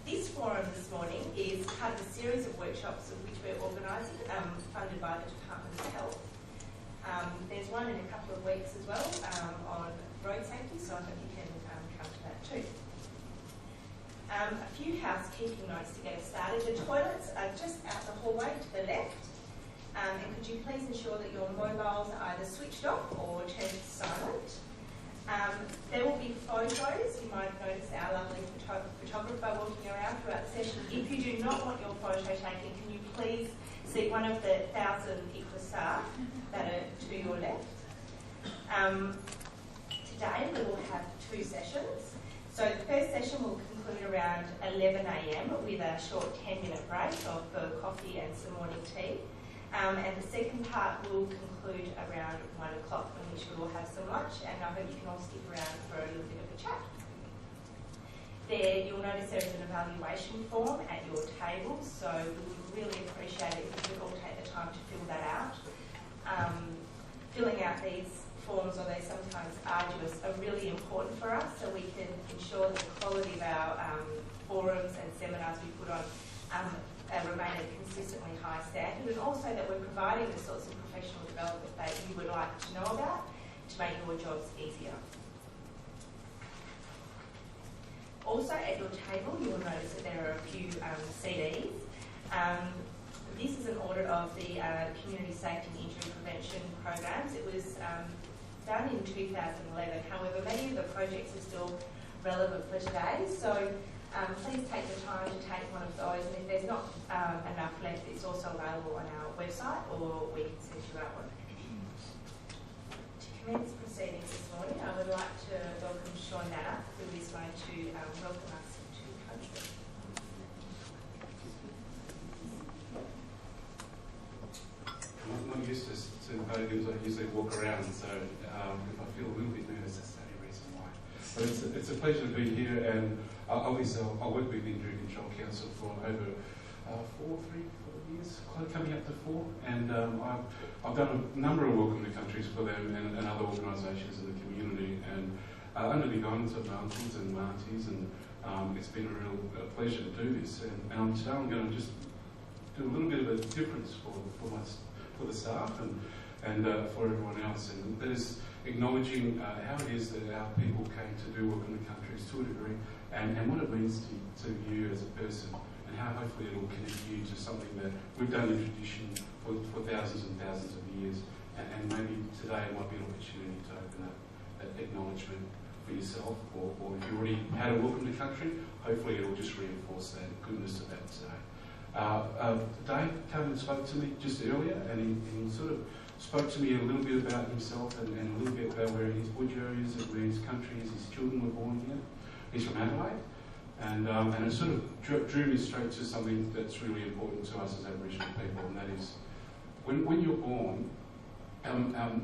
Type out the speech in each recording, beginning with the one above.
This forum this morning is part of a series of workshops of which we're organising, funded by the Department of Health. There's one in a couple of weeks as well on road safety, so I hope you can come to that too. A few housekeeping notes to get us started. The toilets are just out the hallway to the left. And could you please ensure that your mobiles are either switched off or turned to silent. There will be photos. You might have noticed our lovely photographer walking around throughout the session. If you do not want your photo taken, can you please see one of the 1,000 ICRA staff that are to your left? Today we will have two sessions. So the first session will conclude around 11 a.m. with a short 10-minute break for coffee and some morning tea. And the second part will conclude around 1 o'clock, in which we will have some lunch, and I hope you can all stick around for a little bit of a chat. There, you'll notice there is an evaluation form at your tables, so we would really appreciate it if you could all take the time to fill that out. Filling out these forms, although sometimes arduous, are really important for us, so we can ensure that the quality of our forums and seminars we put on remain at a consistently high standard, and also that we're providing the sorts of professional development that you would like to know about to make your jobs easier. Also at your table you will notice that there are a few CDs. This is an audit of the Community Safety and Injury Prevention programs. It was done in 2011, however many of the projects are still relevant for today, so please take the time to take one of those, and if there's not enough left, it's also available on our website, or we can send you out one. To commence proceedings this morning, I would like to welcome Sean Nana, who is going to welcome us to country. I'm not used to podiums. I usually walk around, so if I feel a little bit nervous, that's the only reason why. But it's a pleasure to be here, and obviously I work with the Injury Control Council for over 4 years, coming up to 4, and I've done a number of welcome to countries for them and other organisations in the community, and under the guidance of my uncles and my aunties, and it's been a real pleasure to do this. And today I'm going to just do a little bit of a difference for the staff and for everyone else, and that is acknowledging how it is that our people came to do welcome to countries to a degree, and what it means to you as a person, and how hopefully it will connect you to something that we've done in tradition for thousands and thousands of years, and maybe today might be an opportunity to open up that acknowledgement for yourself, or if you already had a welcome to country, hopefully it will just reinforce that goodness of that today. Dave came and spoke to me just earlier, and he sort of spoke to me a little bit about himself and a little bit about where his woodrow is and where his country is, his children were born here. He's from Adelaide, and it sort of drew me straight to something that's really important to us as Aboriginal people, and that is when you're born,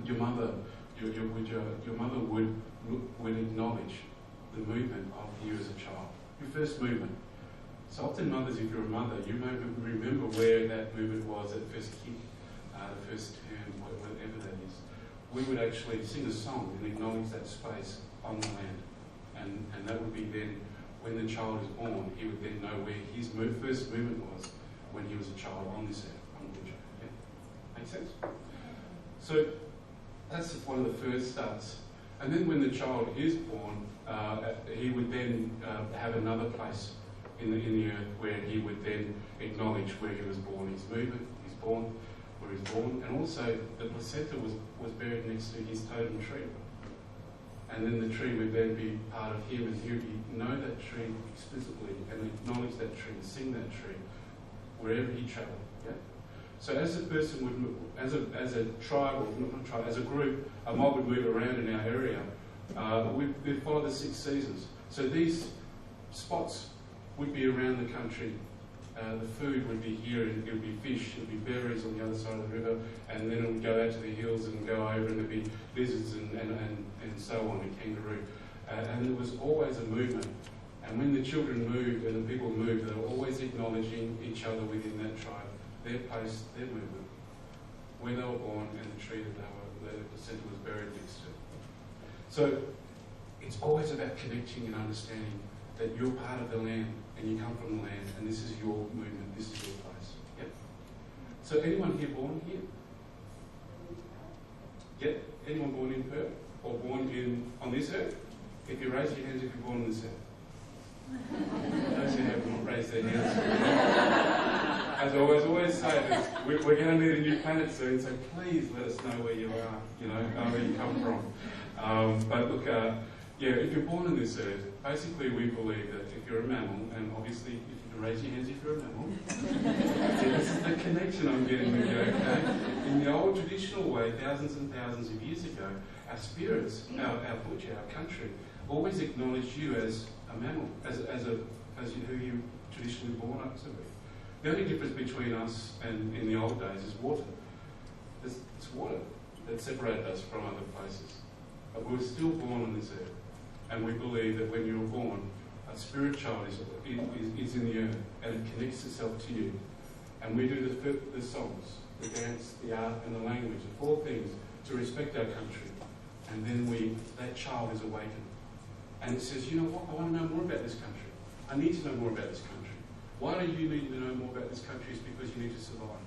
your mother would acknowledge the movement of you as a child, your first movement. So often mothers, if you're a mother, you may remember where that movement was, that first kick, the first turn, whatever that is. We would actually sing a song and acknowledge that space on the land. And that would be then, when the child is born, he would then know where his first movement was when he was a child on this earth, on the Woodrow. Yeah? Make sense? So that's one of the first starts. And then when the child is born, he would then have another place in the earth where he would then acknowledge where he was born, his movement, he's born, where he's born, and also the placenta was buried next to his totem tree. And then the tree would then be part of him, and he would know that tree explicitly and acknowledge that tree and sing that tree wherever he travelled. Yeah? So as a person would, as a tribe, or not tribe, as a group, a mob would move around in our area, we'd follow the 6 seasons. So these spots would be around the country. The food would be here, and it would be fish, it would be berries on the other side of the river, and then it would go out to the hills and go over, and there'd be lizards and so on, and kangaroo. And there was always a movement. And when the children moved and the people moved, they were always acknowledging each other within that tribe, their place, their movement, where they were born, and the tree that the placenta was buried next to. So it's always about connecting and understanding that you're part of the land and you come from the land and this is your movement, this is your place. Yep. So anyone here born here? Yep. Anyone born in Perth or born on this earth? If you raise your hands if you're born on this earth. Those who have not raised their hands. As I always say, we're going to need a new planet soon, so please let us know where you are, where you come from. But look, if you're born on this earth, basically we believe that if you're a mammal, and obviously if you can raise your hands if you're a mammal, see, this is the connection I'm getting with you, okay? In the old traditional way, thousands and thousands of years ago, our spirits, our bush, our country, always acknowledged you as a mammal, as who you traditionally born up to be. The only difference between us and in the old days is water. It's water that separated us from other places. But we were still born on this earth. And we believe that when you're born, a spirit child is in the earth and it connects itself to you. And we do the songs, the dance, the art and the language, the 4 things to respect our country. And then that child is awakened. And it says, you know what, I want to know more about this country. I need to know more about this country. Why do you need to know more about this country? Is because you need to survive.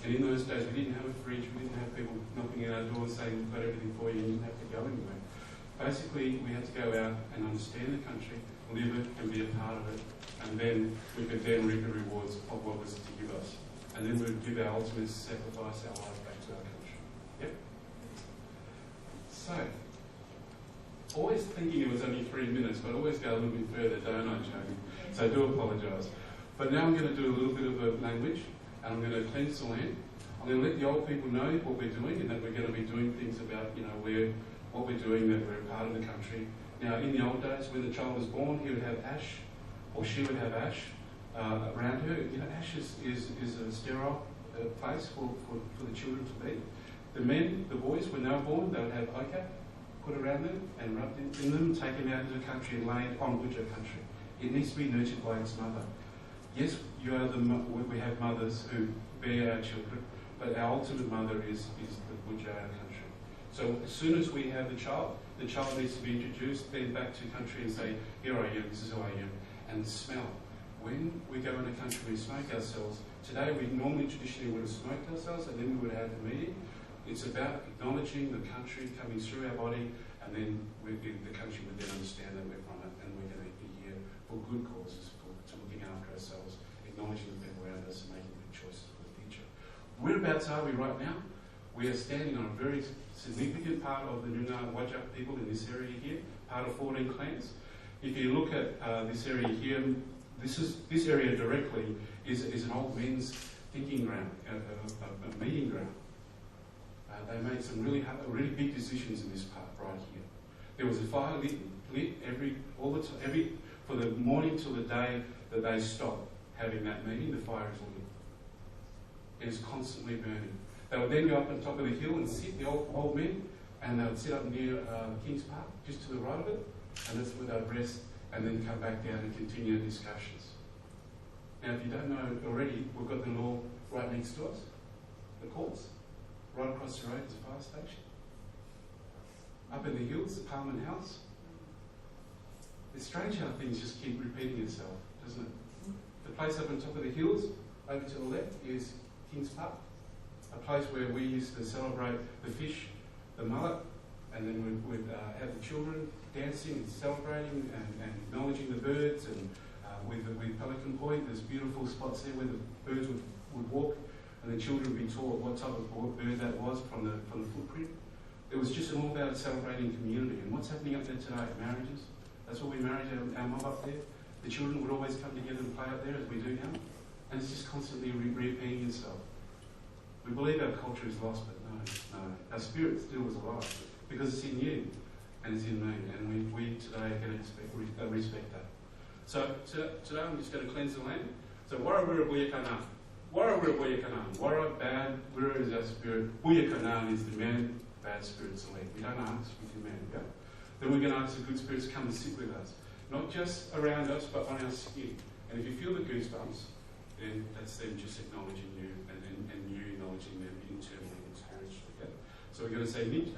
And in those days, we didn't have a fridge, we didn't have people knocking at our doors saying, we've got everything for you, and you didn't have to go anywhere. Basically, we had to go out and understand the country, live it, and be a part of it, and then we could then reap the rewards of what was to give us. And then we would give our ultimate sacrifice, our life back to our country. Yep? So, always thinking it was only 3 minutes, but I always go a little bit further, don't I, Jody? So I do apologise. But now I'm going to do a little bit of a language, and I'm going to cleanse the land. I'm going to let the old people know what we're doing, and that we're going to be doing things about, what we're doing, that we're a part of the country. Now, in the old days, when the child was born, he would have ash, or she would have ash around her. Ash is a sterile place for the children to be. The boys, when they were born, they would have ochre put around them and rubbed in them, taken out into the country and laid on Budja country. It needs to be nurtured by its mother. Yes, we have mothers who bear our children, but our ultimate mother is the Budja, our country. So as soon as we have the child needs to be introduced then back to country and say, here I am, this is who I am, and smell. When we go in a country, we smoke ourselves. Today, we normally traditionally would have smoked ourselves, and then we would have the meeting. It's about acknowledging the country coming through our body, and then the country would then understand that we're from it, and we're going to be here for good causes, to looking after ourselves, acknowledging the people around us, and making good choices for the future. Whereabouts are we right now? We are standing on a very significant part of the Noongar Whadjuk people in this area here, part of 14 clans. If you look at this area here, this area directly is an old men's thinking ground, a meeting ground. They made some really big decisions in this part right here. There was a fire lit for the morning till the day that they stopped having that meeting. The fire is lit. It is constantly burning. They would then go up on top of the hill and sit, the old men, and they would sit up near Kings Park, just to the right of it, and that's where they'd rest, and then come back down and continue the discussions. Now, if you don't know already, we've got the law right next to us, the courts. Right across the road is a fire station. Up in the hills, the Parliament House. It's strange how things just keep repeating itself, doesn't it? The place up on top of the hills, over to the left, is Kings Park, a place where we used to celebrate the fish, the mullet, and then we'd have the children dancing and celebrating and acknowledging the birds. And with Pelican Point, there's beautiful spots there where the birds would walk, and the children would be taught what type of bird that was from the footprint. It was just all about celebrating community. And what's happening up there today? Marriages. That's what we married our mob up there. The children would always come together and play up there, as we do now. And it's just constantly repeating itself. We believe our culture is lost, but no. Our spirit still is alive, because it's in you and it's in me. And we today are going to respect that. So today I'm just going to cleanse the land. So Wara Wira Buya Kanan. Wara Wira Buya Kanan. Wara, bad, Wira is our spirit. Buya Kanan is the man, bad spirits away. We don't ask, we demand, yeah? Then we're going to ask the good spirits to come and sit with us. Not just around us, but on our skin. And if you feel the goosebumps, then that's them just acknowledging you and you acknowledging them internally and spiritually. Okay? So we're going to say, Munich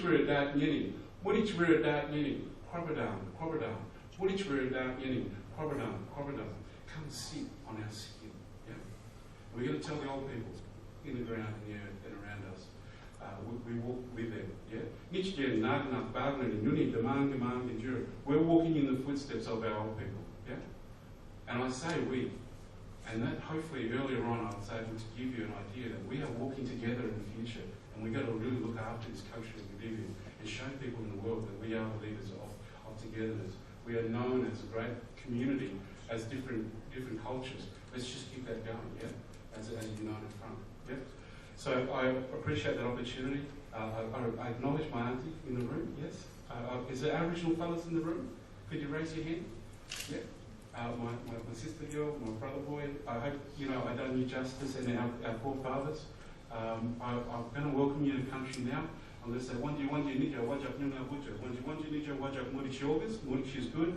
Wira Dat Nyeni. Murich Wiridak Yini, Quabadam, Quabadam, Murich Wiridak Yini, Quabadam, Quabadam. Come sit on our skin. Yeah? We're going to tell the old people in the ground and the earth and around us. We walk with them. Yeah? We're walking in the footsteps of our old people. Yeah? And I say we. And that hopefully earlier on I was able to give you an idea that we are walking together in the future, and we've got to really look after this country that we live in and show people in the world that we are the leaders of togetherness. We are known as a great community, as different cultures. Let's just keep that going, yeah? As a united front, yeah? So I appreciate that opportunity. I acknowledge my auntie in the room, yes? Is there Aboriginal fellas in the room? Could you raise your hand? Yeah? My sister girl, my brother boy, I hope I done you justice, and our forefathers. I'm going to welcome you to the country now. I'm going to say, Wanji Nija Wajak Nyunga Butcher. Wanji Nija Wajak Murich Yorgas. Murich is good.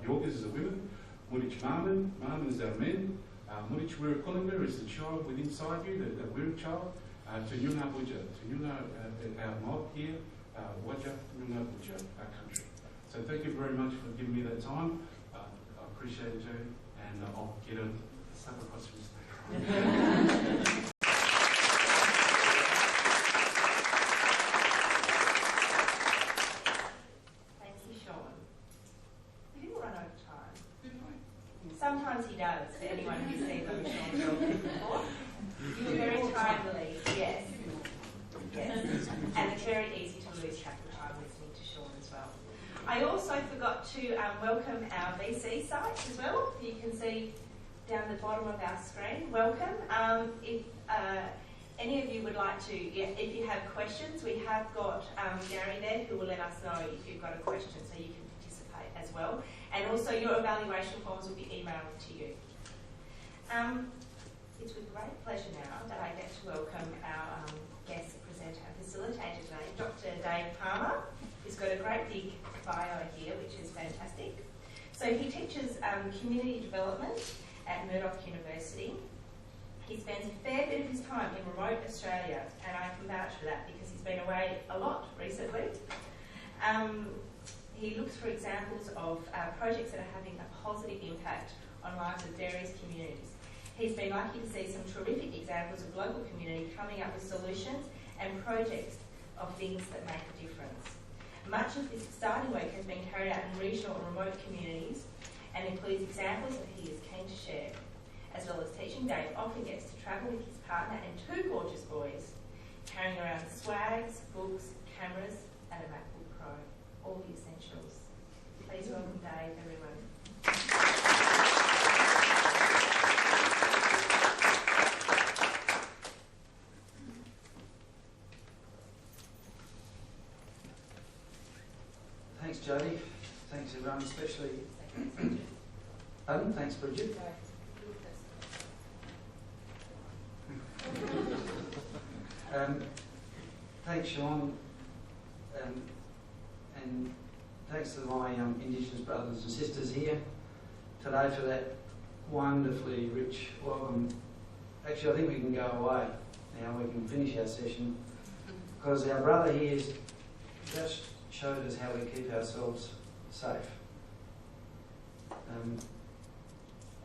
Yorgas is the women. Murich Marman. Marman is our men. Murich Wirikulanga is the child within inside you, the Wirik child. To Nyunga Butcher. To Nyunga, our mob here. Wajak Nyunga Butcher, our country. So thank you very much for giving me that time. Appreciate it, Joe, and I'll get a slap across your stage. Thank you, Sean. Did you run over time? Sometimes he does, for anyone who's seen them, Sean before. You were very timely, yes. Yes. And it's very easy to lose track of time listening to Sean as well. I also forgot to welcome our VC sites as well. You can see down the bottom of our screen. Welcome. If any of you would like to, if you have questions, we have got Gary there who will let us know if you've got a question so you can participate as well. And also your evaluation forms will be emailed to you. It's with great pleasure now that I get to welcome our guest presenter and facilitator today, Dr. Dave Palmer. He's got a great big bio here, which is fantastic. So he teaches community development at Murdoch University. He spends a fair bit of his time in remote Australia, and I can vouch for that because he's been away a lot recently. He looks for examples of projects that are having a positive impact on lives of various communities. He's been lucky to see some terrific examples of local community coming up with solutions and projects of things that make a difference. Much of this exciting work has been carried out in regional and remote communities and includes examples that he is keen to share. As well as teaching, Dave often gets to travel with his partner and two gorgeous boys, carrying around swags, books, cameras, and a MacBook Pro. All the essentials. Please welcome Dave, everyone. Thanks, Jodie. Thanks, everyone, especially. Pardon? Thanks, Bridget. Thanks, Sean, and thanks to my Indigenous brothers and sisters here today for that wonderfully rich welcome. Actually, I think we can go away now. We can finish our session because our brother here just showed us how we keep ourselves safe.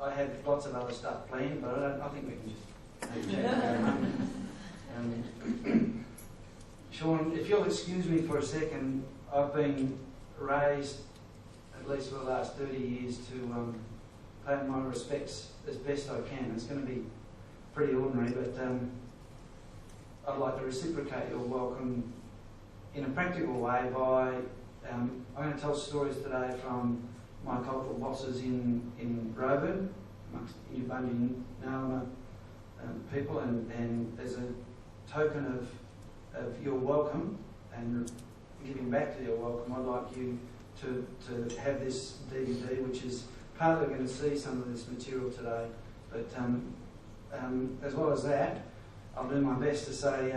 I had lots of other stuff planned, but I think we can just have a chat about it. Sean, if you'll excuse me for a second, I've been raised, at least for the last 30 years, to pay my respects as best I can. It's going to be pretty ordinary, but I'd like to reciprocate your welcome in a practical way by, I'm going to tell stories today from my cultural bosses in Roebourne, amongst Yubunji Nalama people, and as a token of your welcome and giving back to your welcome, I'd like you to have this DVD, which is partly going to see some of this material today, but as well as that, I'll do my best to say,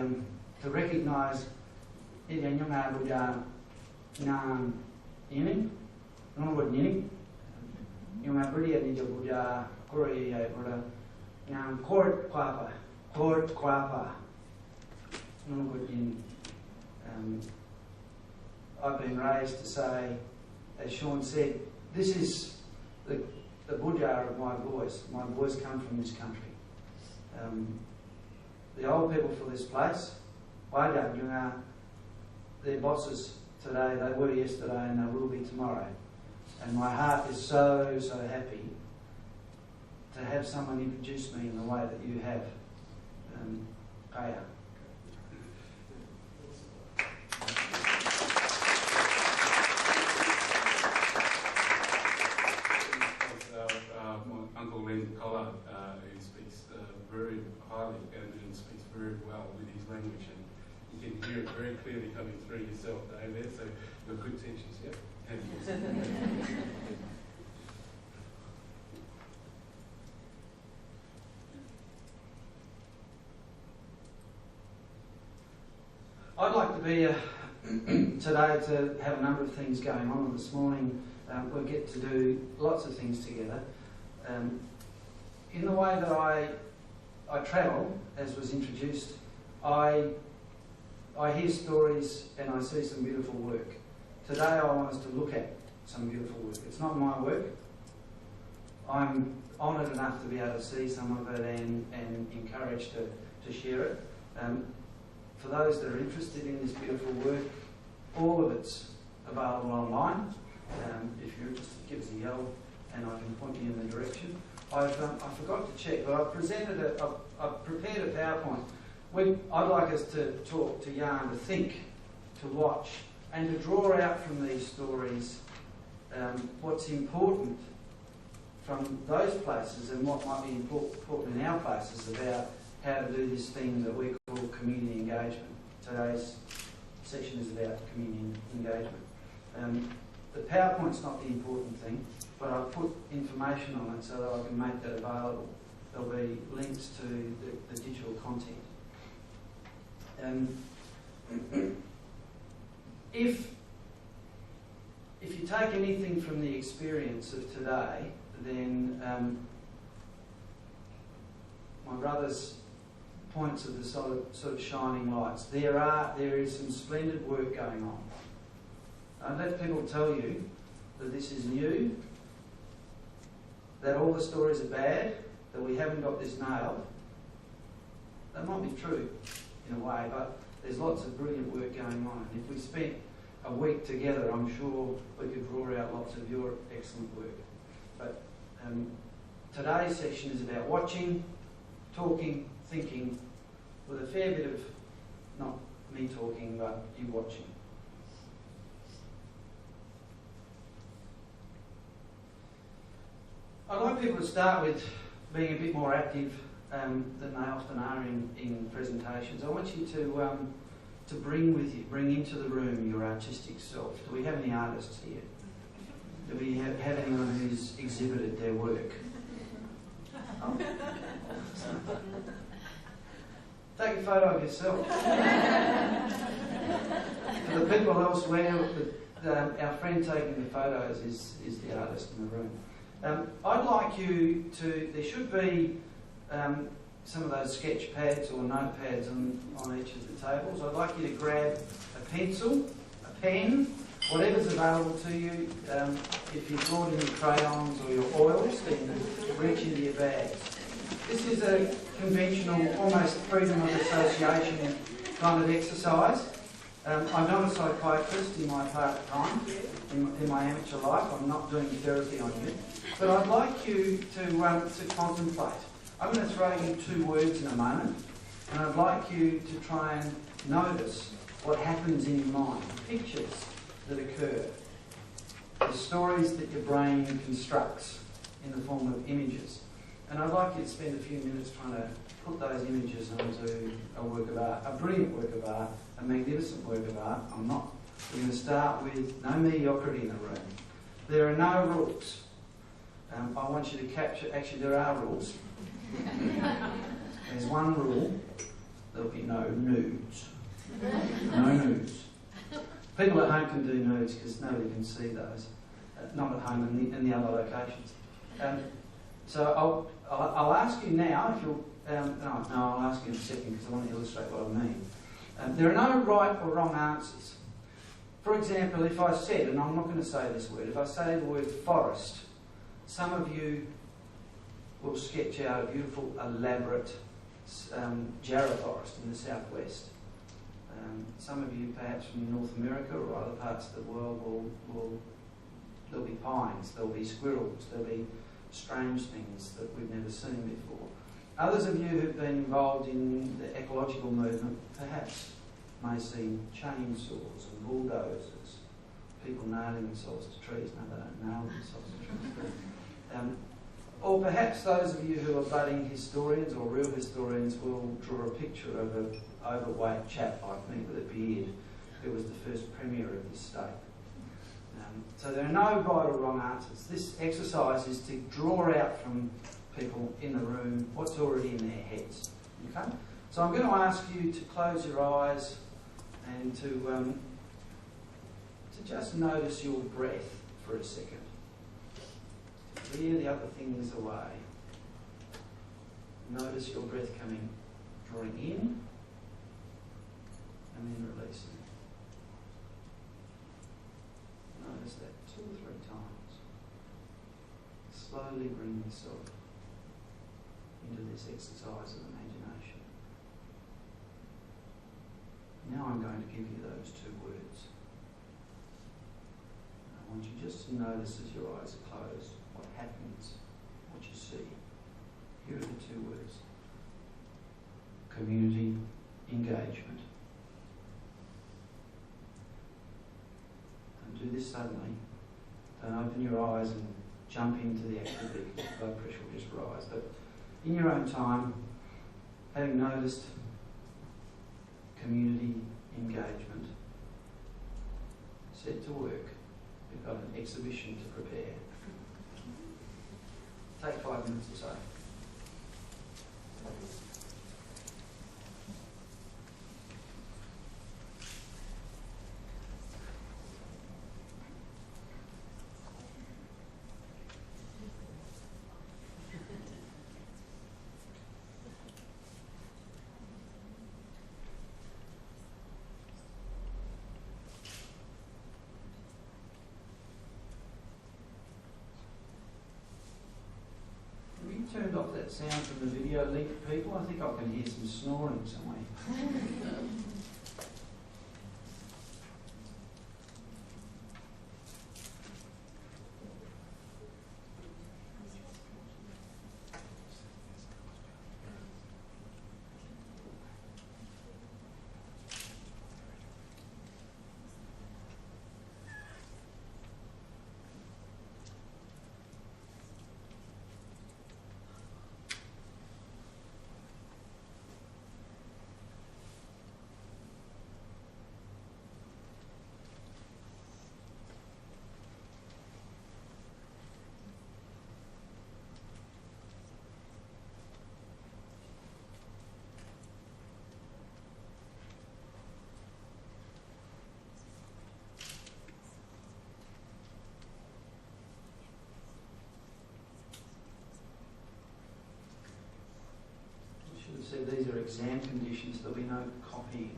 to recognise Nyunga Buddha Nan Yini, Nunwood Yini, Nyunga Buddha Nija Buddha Kori Buddha Nan Court Quapa, Nunwood Yini. I've been raised to say, as Sean said, this is the budjar of my boys. My boys come from this country. The old people for this place, they're bosses today, they were yesterday and they will be tomorrow. And my heart is so, so happy to have someone introduce me in the way that you have. Kaya. My uncle Len Collar, who speaks very highly and speaks very well with his language, and you can hear it very clearly coming through yourself, Dave, there, so you're good teachers, yep. I'd like to be today to have a number of things going on, and this morning we'll get to do lots of things together. In the way that I travel, as was introduced, I hear stories and I see some beautiful work. Today I want us to look at some beautiful work. It's not my work. I'm honoured enough to be able to see some of it and encouraged to share it. For those that are interested in this beautiful work, all of it's available online. If you're interested, give us a yell and I can point you in the direction. I forgot to check, but I've prepared a PowerPoint. I'd like us to talk, to yarn, to think, to watch, and to draw out from these stories what's important from those places and what might be important in our places about how to do this thing that we call community engagement. Today's session is about community engagement. The PowerPoint's not the important thing, but I've put information on it so that I can make that available. There'll be links to the digital content. If you take anything from the experience of today, then my brother's points of the sort of shining lights. There is some splendid work going on. I'd let people tell you that this is new, that all the stories are bad, that we haven't got this nailed. That might be true in a way, but there's lots of brilliant work going on. And if we spent a week together, I'm sure we could draw out lots of your excellent work. But today's session is about watching, talking, thinking, with a fair bit of, not me talking, but you watching. I'd like people to start with being a bit more active than they often are in presentations. I want you to bring into the room your artistic self. Do we have any artists here? Do we have anyone who's exhibited their work? Oh. Take a photo of yourself. For the people elsewhere, our friend taking the photos is the artist in the room. I'd like you to, there should be some of those sketch pads or notepads on each of the tables. I'd like you to grab a pencil, a pen, whatever's available to you. If you've brought in your crayons or your oils, then reach into your bags. This is a conventional, almost freedom of association kind of exercise. I'm not a psychiatrist in my part-time, in my amateur life. I'm not doing therapy on you. But I'd like you to contemplate. I'm going to throw you two words in a moment, and I'd like you to try and notice what happens in your mind, the pictures that occur, the stories that your brain constructs in the form of images. And I'd like you to spend a few minutes trying to put those images onto a work of art, a brilliant work of art, a magnificent work of art. We're going to start with no mediocrity in the room. There are no rules. I want you to capture, actually there are rules. There's one rule, there'll be no nudes. No nudes. People at home can do nudes because nobody can see those. Not at home, in the other locations. So I'll ask you now, if you'll, no, I'll ask you in a second because I want to illustrate what I mean. There are no right or wrong answers. For example, if I said, and I'm not going to say this word, if I say the word forest, some of you will sketch out a beautiful, elaborate jarrah forest in the southwest. Some of you, perhaps from North America or other parts of the world, there'll be pines, there'll be squirrels, there'll be strange things that we've never seen before. Others of you who've been involved in the ecological movement perhaps may see chainsaws and bulldozers, people nailing themselves to trees. No, they don't nail themselves to trees. Or perhaps those of you who are budding historians or real historians will draw a picture of an overweight chap like me with a beard who was the first premier of this state. So there are no right or wrong answers. This exercise is to draw out from people in the room what's already in their heads. Okay? So I'm going to ask you to close your eyes and to just notice your breath for a second. Clear the other things away. Notice your breath drawing in and then releasing. Notice that 2 or 3 times. Slowly bring yourself into this exercise of imagination. Now I'm going to give you those 2 words. I want you just to notice as your eyes are closed what happens, what you see. Here are the 2 words. Community engagement. Don't do this suddenly. Don't open your eyes and jump into the activity because blood pressure will just rise. But in your own time, having noticed community engagement, set to work. We've got an exhibition to prepare. Take 5 minutes or so. Turned off that sound from the video link, people. I think I can hear some snoring somewhere. So these are exam conditions, there'll be no copying.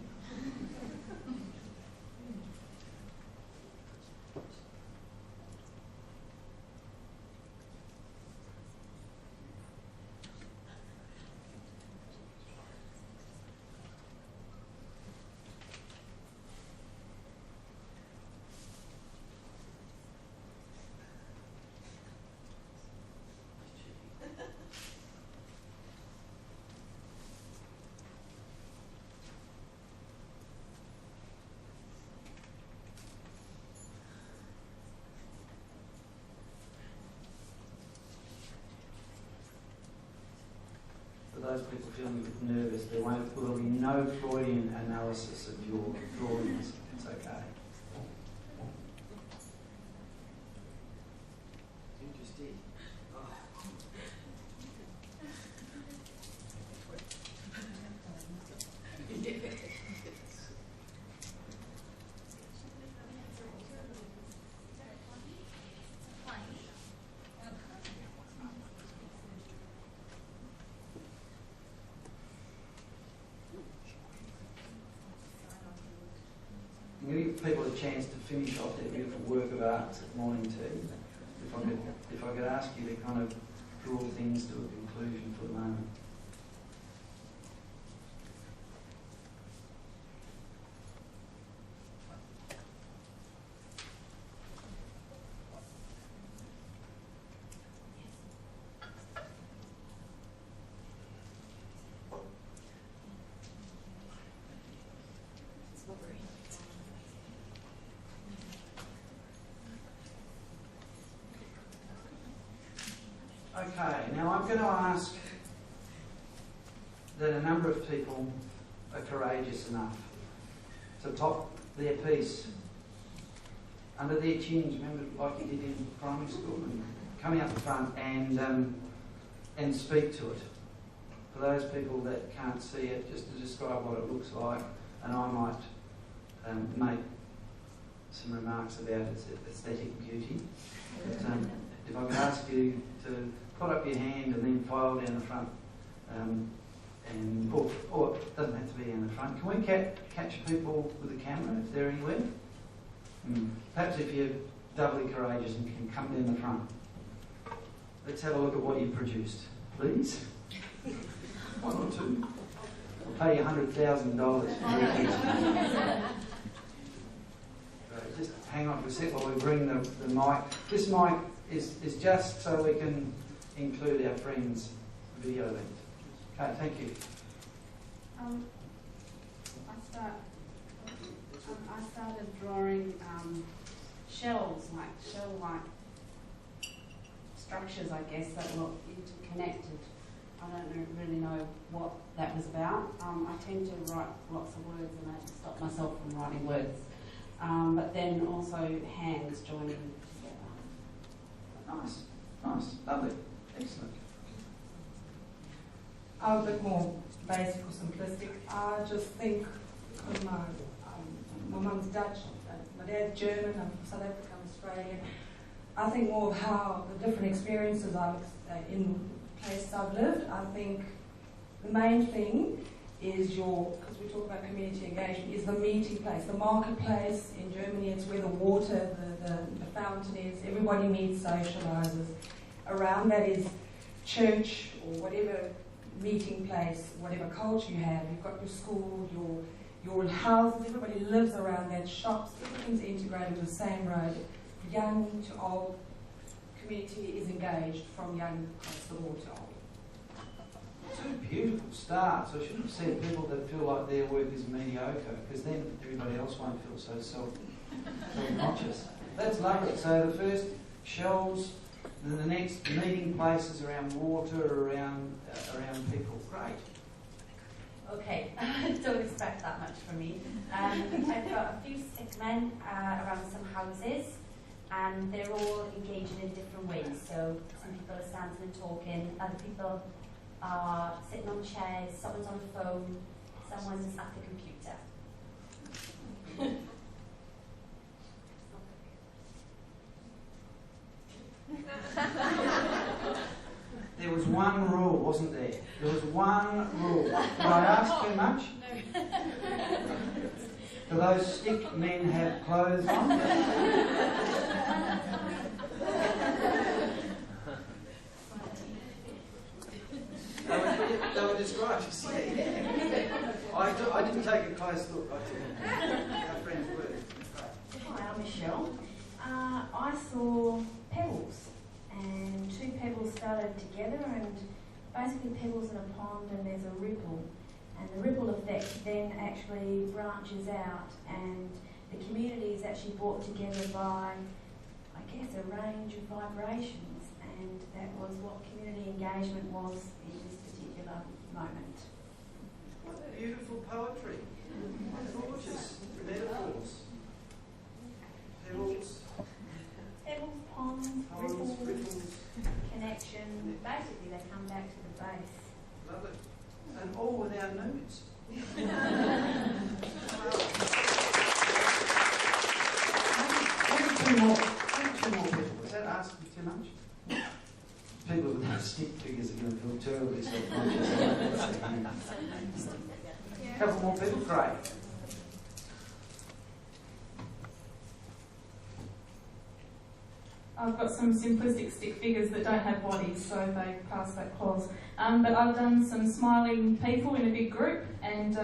Those people feeling a bit nervous, there will be no Freudian analysis of your drawings. It's okay. You just did. people a chance to finish off their beautiful work of art at morning tea, if I could ask you to kind of draw things to a conclusion for the moment. Okay, now I'm going to ask that a number of people are courageous enough to pop their piece under their chins, remember, like you did in primary school, and coming up the front and speak to it. For those people that can't see it, just to describe what it looks like, and I might make some remarks about its aesthetic beauty. But, if I could ask you to put up your hand and then file down the front, or it doesn't have to be down the front. Can we catch people with a camera if they're anywhere? Perhaps if you're doubly courageous and can come down the front. Let's have a look at what you've produced, please. One or two. I'll pay you $100,000. Just hang on for a sec while we bring the mic. This mic is just so we can include our friends' video link. Okay, thank you. I started drawing shells, shell-like structures, I guess, that look interconnected. I don't really know what that was about. I tend to write lots of words and I stop myself from writing words. But then also hands joining together. Nice, lovely, excellent. A bit more basic or simplistic. I just think, because my mum's Dutch, my dad's German, I'm from South Africa, I'm Australian. I think more of how the different experiences I've in the places I've lived. I think the main thing is because we talk about community engagement, is the meeting place, the marketplace. In Germany, it's where the water, the fountain is. Everybody meets, socialises. Around that is church or whatever meeting place, whatever culture you have. You've got your school, your houses, everybody lives around that, shops, everything's integrated with the same road. Young to old, community is engaged from young across the board to old. Two beautiful starts. I should have said people that feel like their work is mediocre, because then everybody else won't feel so self-conscious. That's lovely. So the first shells, then the next meeting places around water, around people. Great. Okay, don't expect that much from me. I've got a few sick men around some houses, and they're all engaging in different ways. So some people are standing and talking, other people are sitting on chairs, someone's on a phone, someone's at the computer. There was one rule, wasn't there? There was one rule. Did I ask too much? No. Do those stick men have clothes on? They were described. I didn't take a close look. I took our friend's word. Hi, I'm Michelle. I saw pebbles, and two pebbles started together, and basically pebbles in a pond, and there's a ripple. And the ripple effect then actually branches out, and the community is actually brought together by, I guess, a range of vibrations, and that was what community engagement was in this particular moment. What beautiful poetry. Gorgeous metaphors. Pebbles. Pebbles, ponds, ripples, connection. Basically, they come back to the base. Lovely. And all without nudes. Maybe two more people. Is that asking too much? People with those stick figures are going to feel terribly self-conscious. A couple more people? Great. I've got some simplistic stick figures that don't have bodies, so they pass that clause. But I've done some smiling people in a big group, and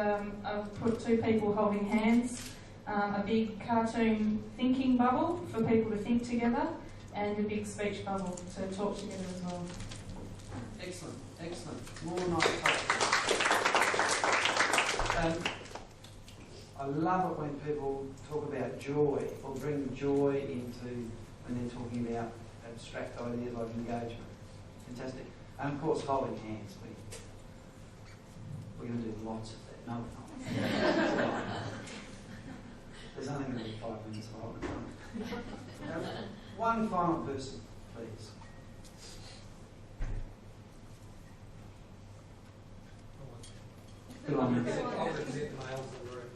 I've put 2 people holding hands, a big cartoon thinking bubble for people to think together, and a big speech bubble to talk together as well. Excellent, excellent. More nice touches. I love it when people talk about joy or bring joy into when they're talking about abstract ideas like engagement. Fantastic. And of course, holding hands. We're going to do lots of that. No, we're not. There's only going to be 5 minutes of holding hands. One final person, please. Good on you. I'll represent the males in the room.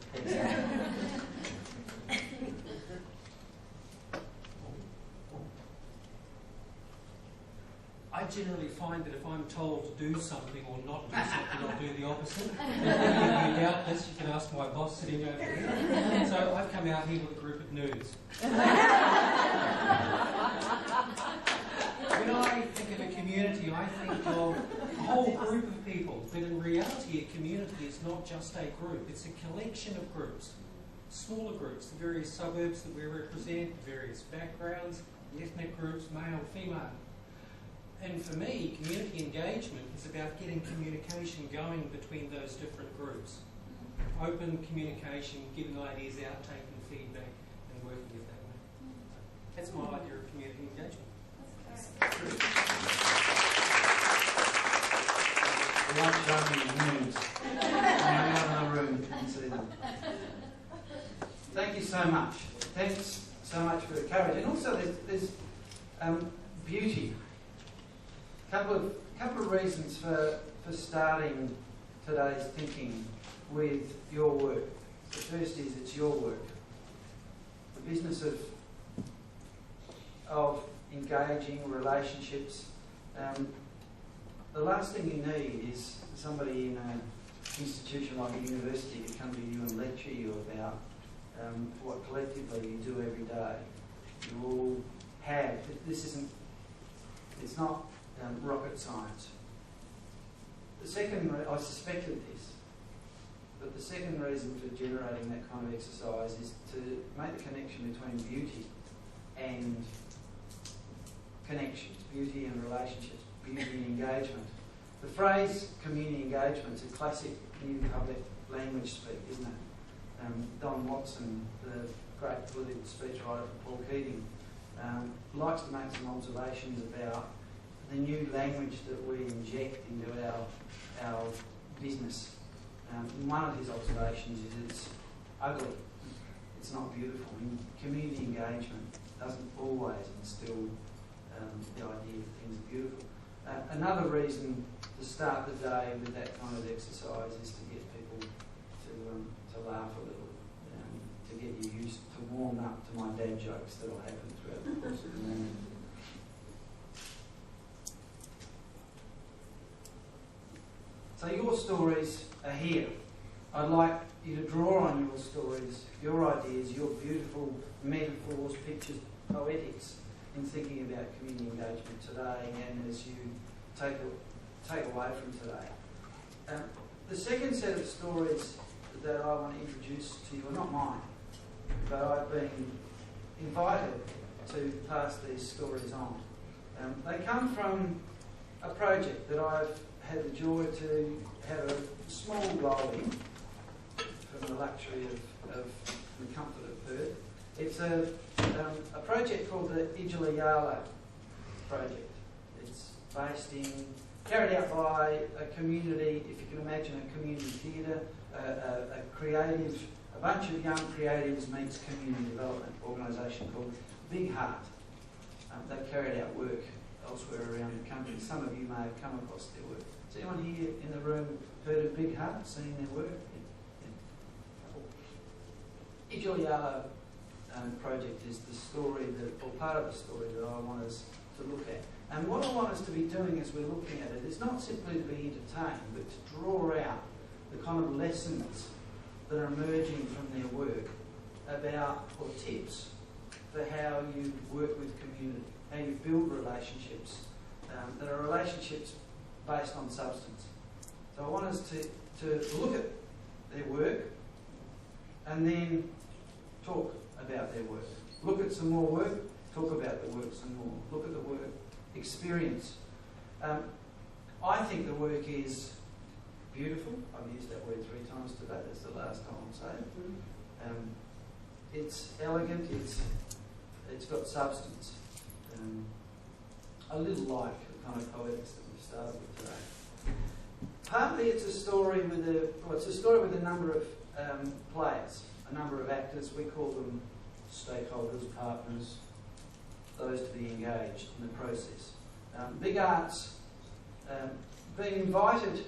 I generally find that if I'm told to do something or not do something, I'll do the opposite. If any of you doubt this, you can ask my boss sitting over there. So I've come out here with a group of nerds. When I think of a community, I think of a whole group of people. But in reality, a community is not just a group. It's a collection of groups. Smaller groups, the various suburbs that we represent, various backgrounds, ethnic groups, male, female. And for me, community engagement is about getting communication going between those different groups. Open communication, getting ideas out, taking feedback, and working it that way. That's my idea of community engagement. I like showing you news. I'm out in the room, you can see them. Thank you so much. Thanks so much for the courage. And also there's beauty. Couple of reasons for starting today's thinking with your work. The first is it's your work. The business of engaging relationships. The last thing you need is somebody in an institution like a university to come to you and lecture you about what collectively you do every day. You all have. It's not rocket science. The second, I suspected this, but the second reason for generating that kind of exercise is to make the connection between beauty and connections, beauty and relationships, beauty and engagement. The phrase community engagement is a classic new public language speak, isn't it? Don Watson, the great political speechwriter for Paul Keating, likes to make some observations about the new language that we inject into our business. One of his observations is it's ugly, it's not beautiful. And community engagement doesn't always instill the idea that things are beautiful. Another reason to start the day with that kind of exercise is to get people to laugh a little, to get you used to warm up to my dad jokes that will happen throughout the course of the morning. So your stories are here. I'd like you to draw on your stories, your ideas, your beautiful metaphors, pictures, poetics in thinking about community engagement today and as you take away from today. The second set of stories that I want to introduce to you are not mine, but I've been invited to pass these stories on. They come from a project that I've had the joy to have a small role in from the luxury of the comfort of Perth. It's a project called the Ijala Project. It's carried out by a community, if you can imagine a community theatre, a bunch of young creatives meets community development organisation called Big Heart. They've carried out work elsewhere around the country. Some of you may have come across their work. Has anyone here in the room heard of Big Heart, seen their work? Yeah. Ijala project is the story or part of the story that I want us to look at. And what I want us to be doing as we're looking at it is not simply to be entertained, but to draw out the kind of lessons that are emerging from their work about, or tips for how you work with community, how you build relationships that are relationships based on substance. So I want us to look at their work and then talk about their work. Look at some more work, talk about the work some more. Look at the work, experience. I think the work is beautiful. I've used that word 3 times today. That's the last time I'll say it. It's elegant. It's got substance. A little like the kind of poetics that we've started with today. Partly it's a story with a number of players, a number of actors. We call them stakeholders, partners, those to be engaged in the process. Big Art's been invited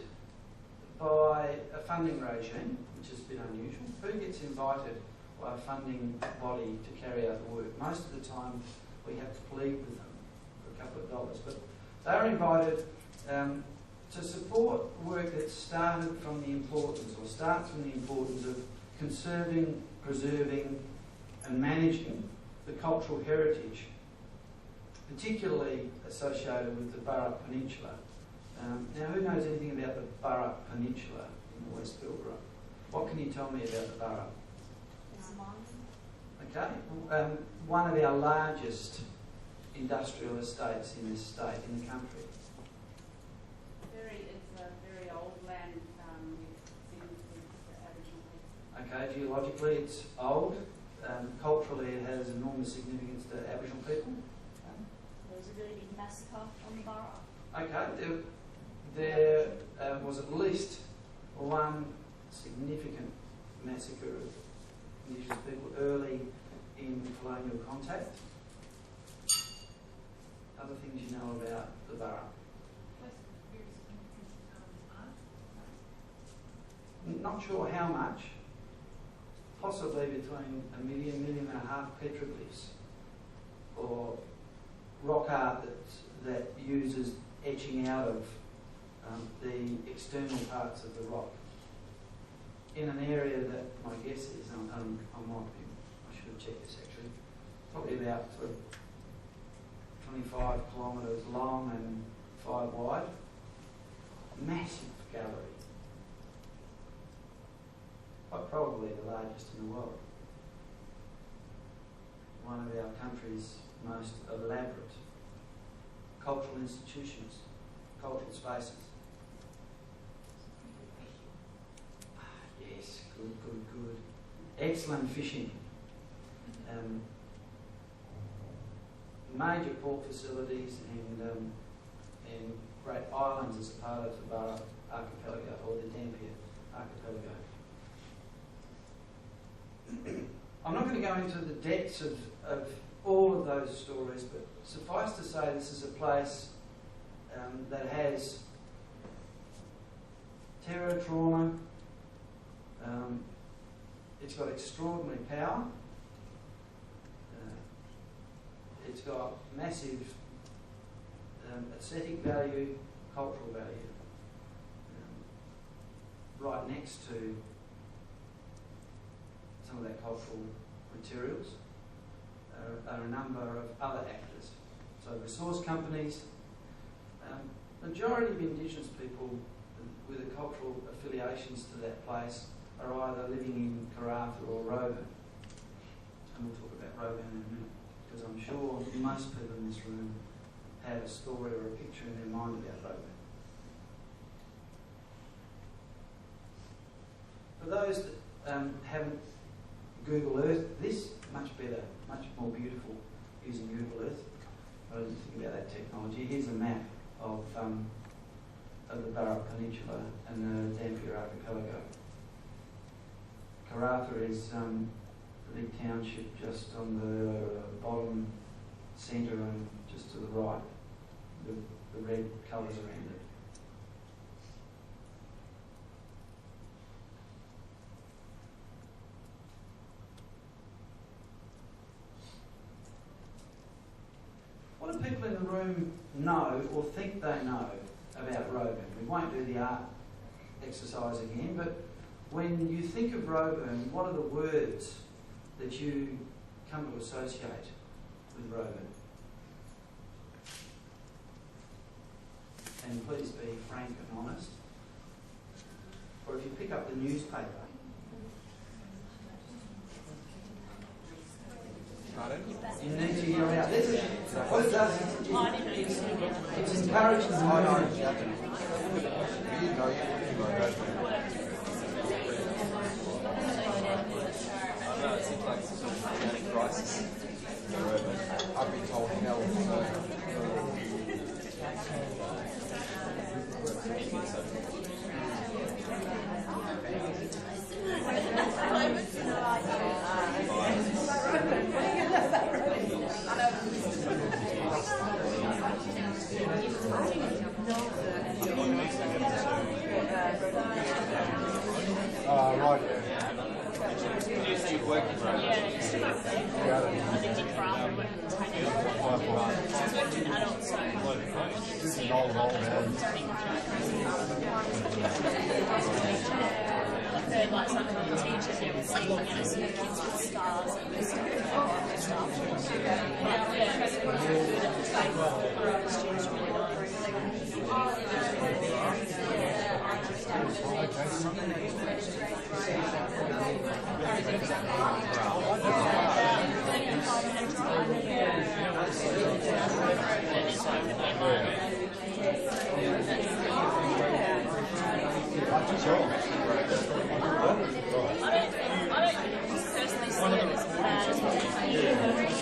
by a funding regime, which is a bit unusual. Who gets invited by a funding body to carry out the work? Most of the time we have to plead with them for a couple of dollars, but they're invited to support work that started from the importance, or starts from the importance of conserving, preserving and managing the cultural heritage, particularly associated with the Burrup Peninsula. Now, who knows anything about the Burrup Peninsula in the West Pilbara? What can you tell me about the Burrup? Okay, one of our largest industrial estates in this state, in the country. It's a very old land with significance to Aboriginal people. Okay, geologically it's old. Culturally it has enormous significance to Aboriginal people. There was a really big massacre on the Burrup. Okay, there was at least one significant massacre of Indigenous people early in colonial contact. Other things you know about the Burrup? Not sure how much. Possibly between 1 million, 1.5 million petroglyphs, or rock art that uses etching out of the external parts of the rock in an area that my guess is, I should have checked this actually, probably about sort of 25 kilometres long and 5 wide. Massive gallery. Quite probably the largest in the world. One of our country's most elaborate cultural institutions, cultural spaces. Yes, good. Excellent fishing. Major port facilities and great islands as a part of the Burrup archipelago, or the Dampier archipelago. I'm not going to go into the depths of all of those stories, but suffice to say this is a place that has terror, trauma. It's got extraordinary power. It's got massive aesthetic value, cultural value. Right next to some of that cultural materials are a number of other actors. So resource companies, majority of Indigenous people with the cultural affiliations to that place are either living in Karratha or Roebourne. And we'll talk about Roebourne in a minute, because I'm sure most people in this room have a story or a picture in their mind about Roebourne. For those that haven't Google Earth this, much better, much more beautiful using Google Earth. I didn't think about that technology. Here's a map of the Burrup Peninsula and the Dampier archipelago. Karratha is the big township just on the bottom centre and just to the right. The red colours around it. What do people in the room know or think they know about Roebourne? We won't do the art exercise again, but when you think of Roebourne, what are the words that you come to associate with Rowan? And please be frank and honest. Or if you pick up the newspaper, you need to hear out. This is, what it does is it's encouraging the minority. It seems like some sort of crisis. I've been told hell. Right. This is an old man. Heard like some of the teachers who would see, you know, some kids with scars and this stuff. The students really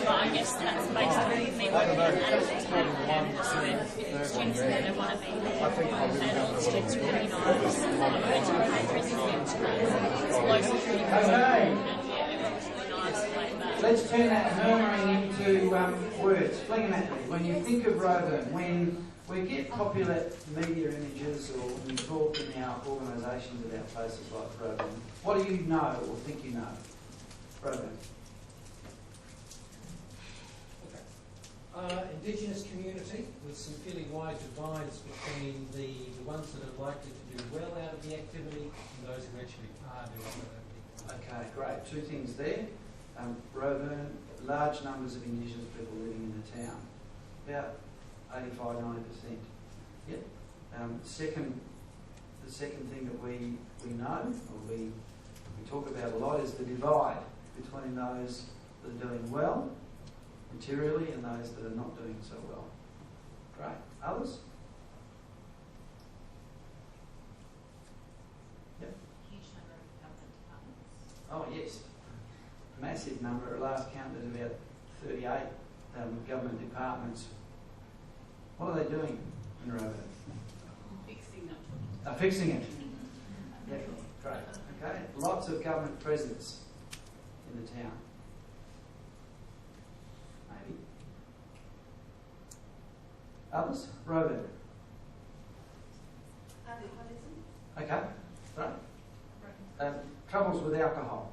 I guess that's basically me working in adult department with students that don't want to be adult students really nice. Local Okay. Let's turn that murmuring into words. Phlegmatically, when you think of Rowan, when we get popular media images or we talk in our organisations about places like Rowan, what do you know or think you know? Rowan. Indigenous community with some fairly wide divides between the ones that are likely to do well out of the activity and those who actually are doing well out of the activity. Okay, great. Two things there. Rowan, large numbers of Indigenous people living in the town. About 85-90%. Yep. The second thing that we know, or we talk about a lot, is the divide between those that are doing well materially and those that are not doing so well. Great. Others? Yep. Huge number of government departments. Oh, yes. Massive number. At last count, there's about 38 government departments. What are they doing in Rowan? Fixing it. Fixing it. Yeah, great. Okay. Lots of government presence in the town. Maybe. Others? Rowan. Okay. Right. Troubles with alcohol.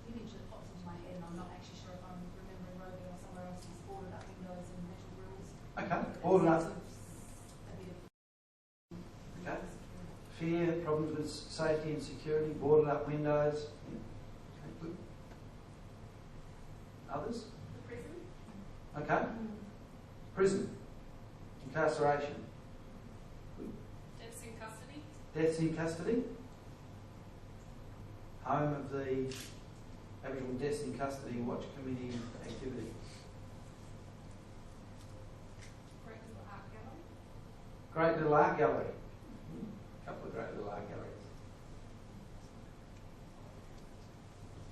Image that pops into my head, and I'm not actually sure if I'm remembering Rogan or somewhere else, is boarded up windows and metal grills. Okay. Boarded up. Okay. Fear, problems with safety and security, boarded up windows. Yeah. Okay, good. Others? The prison. Okay. Prison. Incarceration. Good. Deaths in custody. Deaths in custody. Home of the Aboriginal Deaths in Custody Watch Committee activity. Great little art gallery. Great little art gallery. A couple of great little art galleries.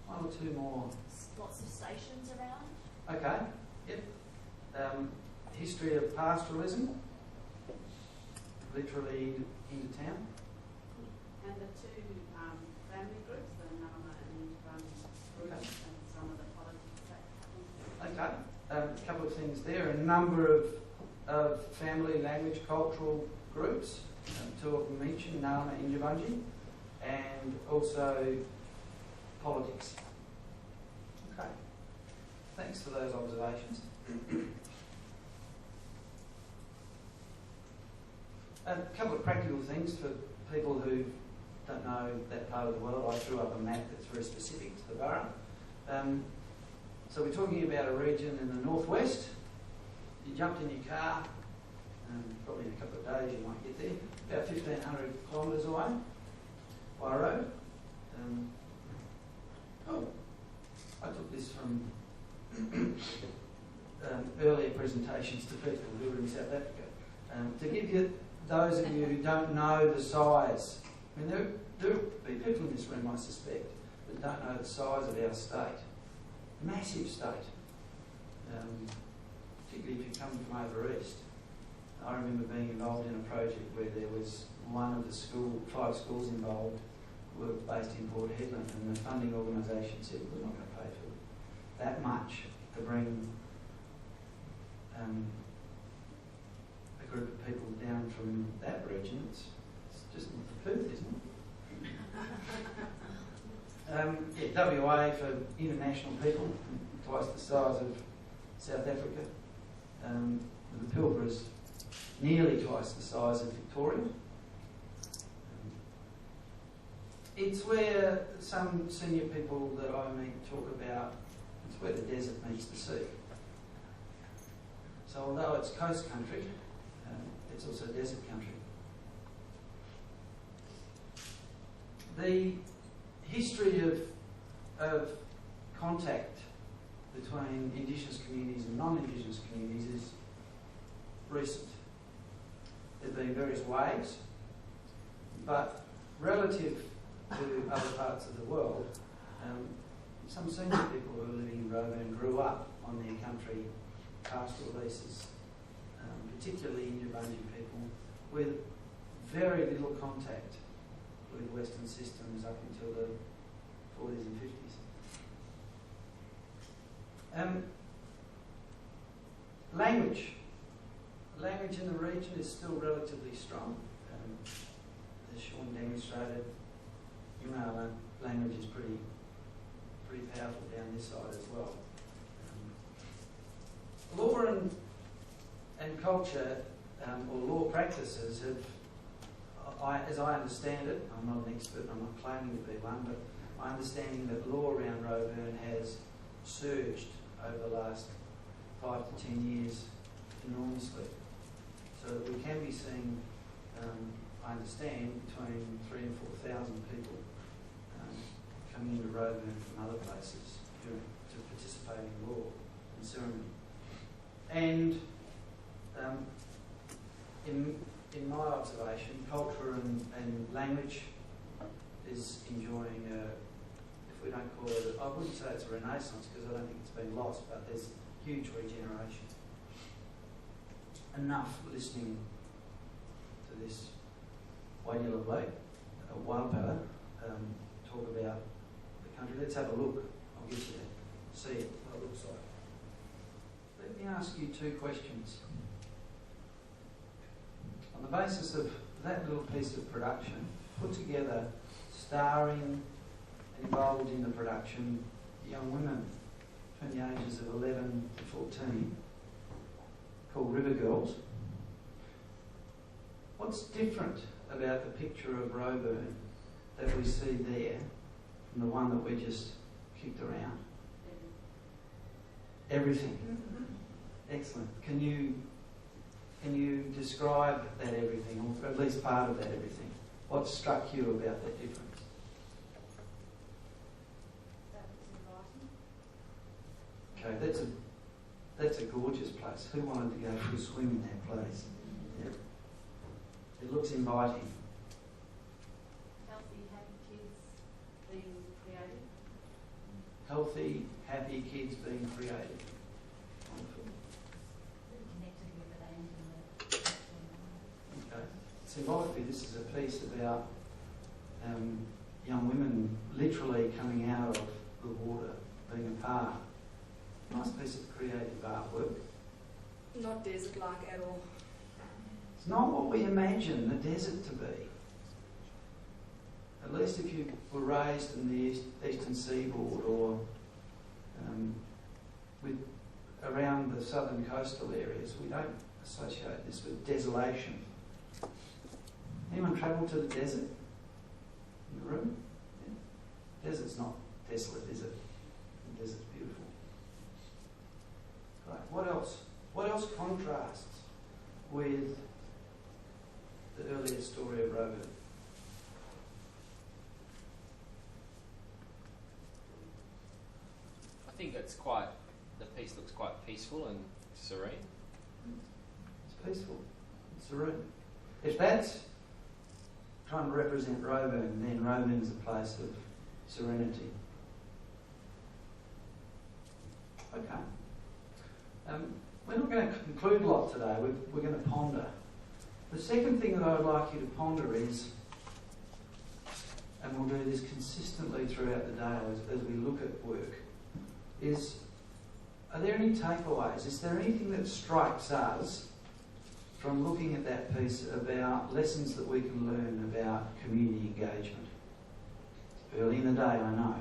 One or two more. lots of stations around. Okay. Yep. History of pastoralism. Literally into town. And the two family groups, the Nama and groups, Okay. and some of the politics that happen. Okay. A couple of things there. A number of family, language, cultural groups. Two of them mentioned, Nama and Injibunji. And also politics. Okay. Thanks for those observations. A couple of practical things for people who don't know that part of the world. I threw up a map that's very specific to the borough. So we're talking about a region in the northwest. You jumped in your car, probably in a couple of days you might get there, about 1,500 kilometres away by road. I took this from earlier presentations to people who were in South Africa. To give you, those of you who don't know the size, I mean, there will be people in this room, I suspect, that don't know the size of our state. Massive state. Particularly if you come from over east. I remember being involved in a project where there was one of the 5 schools involved were based in Port Hedland, and the funding organisation said we're not going to pay for that much to bring a group of people down from that region. It's just not for Perth, isn't it? WA for international people, twice the size of South Africa. The Pilbara is nearly twice the size of Victoria. It's where some senior people that I meet talk about, it's where the desert meets the sea. So although it's coast country, it's also desert country. The history of contact between Indigenous communities and non-Indigenous communities is recent. There have been various waves, but relative to other parts of the world, some senior people who are living in Roebourne grew up on their country pastoral leases, particularly Yindjibarndi people, with very little contact with Western systems up until the 40s and 50s. Language. Language in the region is still relatively strong. As Sean demonstrated, Yimara language is pretty powerful down this side as well. Law and culture, or law practices have, as I understand it, I'm not an expert, I'm not claiming to be one, but my understanding that law around Roebourne has surged over the last 5 to 10 years enormously. So that we can be seeing, I understand, between 3,000 and 4,000 people coming into Roebourne from other places to participate in law and ceremony. And in my observation, culture and language is enjoying if we don't call it, I wouldn't say it's a renaissance because I don't think it's been lost, but there's huge regeneration. Enough listening to this Wayula bloke, a Wildfella, talk about the country. Let's have a look. I'll get you to see it, what it looks like. Let me ask you 2 questions. On the basis of that little piece of production, put together, starring and involved in the production, young women between the ages of 11 to 14, called River Girls. What's different about the picture of Roebourne that we see there from the one that we just kicked around? Everything. Excellent. Can you describe that everything, or at least part of that everything? What struck you about that difference? Okay, that's a gorgeous place. Who wanted to go for a swim in that place? Yeah. It looks inviting. Healthy, happy kids being created. Healthy, happy kids being created. Wonderful. Connected with the land and the... Okay. Symbolically, this is a piece about young women literally coming out of the water, being a part. Nice piece of creative artwork. Not desert-like at all. It's not what we imagine the desert to be. At least if you were raised in the eastern seaboard or around the southern coastal areas, we don't associate this with desolation. Anyone travel to the desert in the room? Yeah. Desert's not desolate, is it? The desert's beautiful. Right. What else? What else contrasts with the earlier story of Roburn? I think it's quite, the piece looks quite peaceful and serene. It's peaceful. It's serene. If that's trying to represent Roburn, then Roburn's a place of serenity. Okay. We're not going to conclude a lot today. We're going to ponder. The second thing that I would like you to ponder is, and we'll do this consistently throughout the day as we look at work, is, are there any takeaways? Is there anything that strikes us from looking at that piece about lessons that we can learn about community engagement? Early in the day, I know.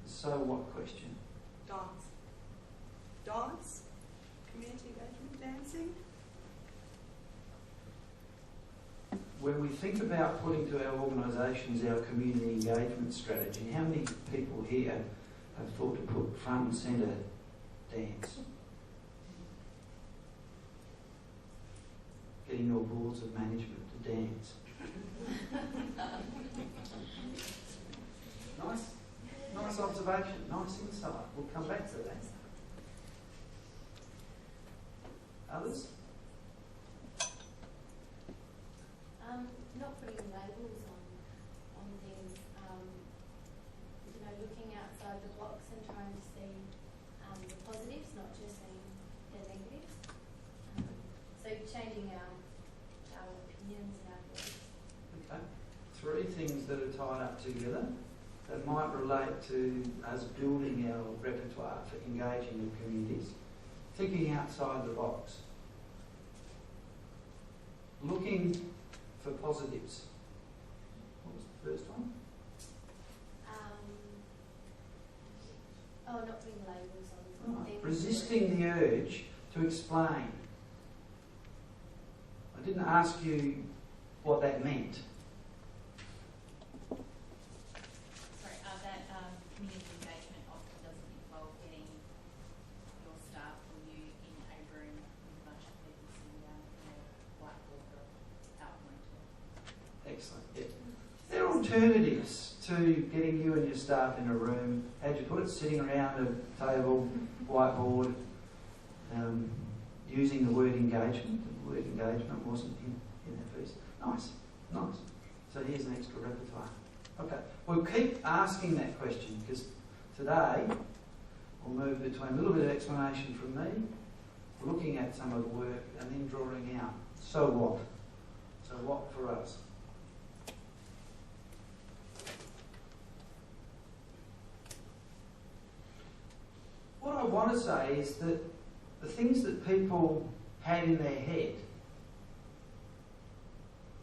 So what question? Dance. Dance? Community engagement, dancing? When we think about putting to our organisations our community engagement strategy, how many people here have thought to put front and centre dance? Getting your boards of management to dance. Nice observation, nice insight. We'll come back to that. Others? Not putting labels on things, looking outside the box and trying to see the positives, not just seeing the negatives. So changing our opinions and our views. Okay. 3 things that are tied up together that might relate to us building our repertoire for engaging with communities. Thinking outside the box. Looking for positives. What was the first one? Not putting labels on things. Resisting the urge to explain. I didn't ask you what that meant. Sorry, that community engagement often doesn't involve getting your staff or you in a room with a bunch of people sitting down in a whiteboard or PowerPoint. Excellent. Yeah. There are alternatives to getting you and your staff in a room. How'd you put it? Sitting around a table, whiteboard, using the word engagement. The word engagement wasn't in that piece. Nice. So here's an extra repertoire. Okay. We'll keep asking that question because today we'll move between a little bit of explanation from me, looking at some of the work, and then drawing out. So what? So what for us? What I want to say is that the things that people had in their head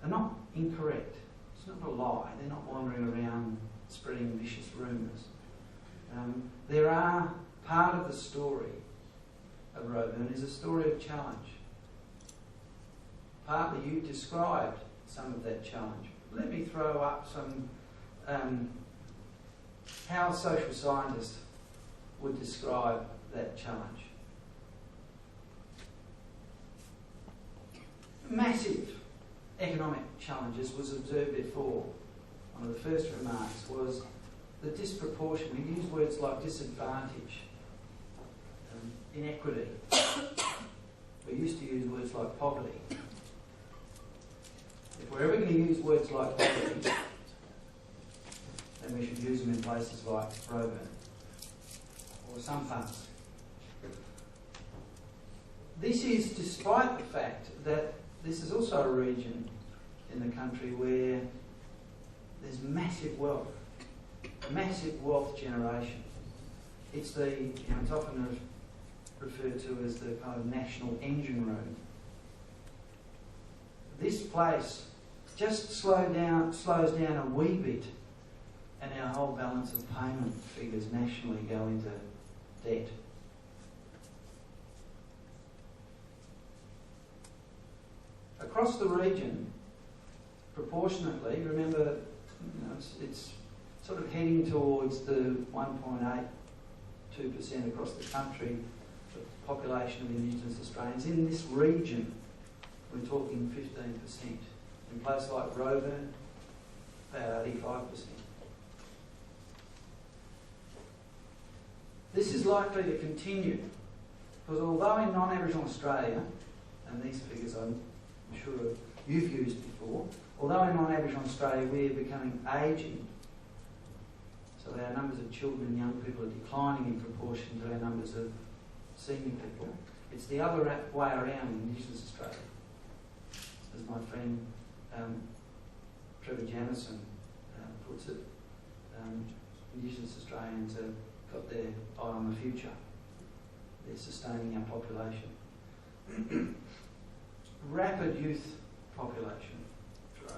are not incorrect. It's not a lie. They're not wandering around spreading vicious rumours. There are part of the story of Roburn is a story of challenge. Partly you described some of that challenge. Let me throw up some how a social scientist would describe that challenge. Massive economic challenges was observed before. One of the first remarks was the disproportion. We use words like disadvantage, inequity. We used to use words like poverty. If we're ever going to use words like poverty, then we should use them in places like Roburn or some parts. This is despite the fact that this is also a region in the country where there's massive wealth generation. It's it's often referred to as the kind of national engine room. This place just slows down a wee bit, and our whole balance of payment figures nationally go into debt. Across the region, proportionately, remember, it's sort of heading towards the 1.8 2% across the country, the population of Indigenous Australians. In this region, we're talking 15%. In places like Roebourne, about 85%. This is likely to continue, because although in non-Aboriginal Australia, and these figures I'm sure you've used before, although in non-Aboriginal Australia we're becoming ageing, so our numbers of children and young people are declining in proportion to our numbers of senior people, it's the other way around in Indigenous Australia. As my friend Trevor Jamison puts it, Indigenous Australians have got their eye on the future. They're sustaining our population. Rapid youth population growth.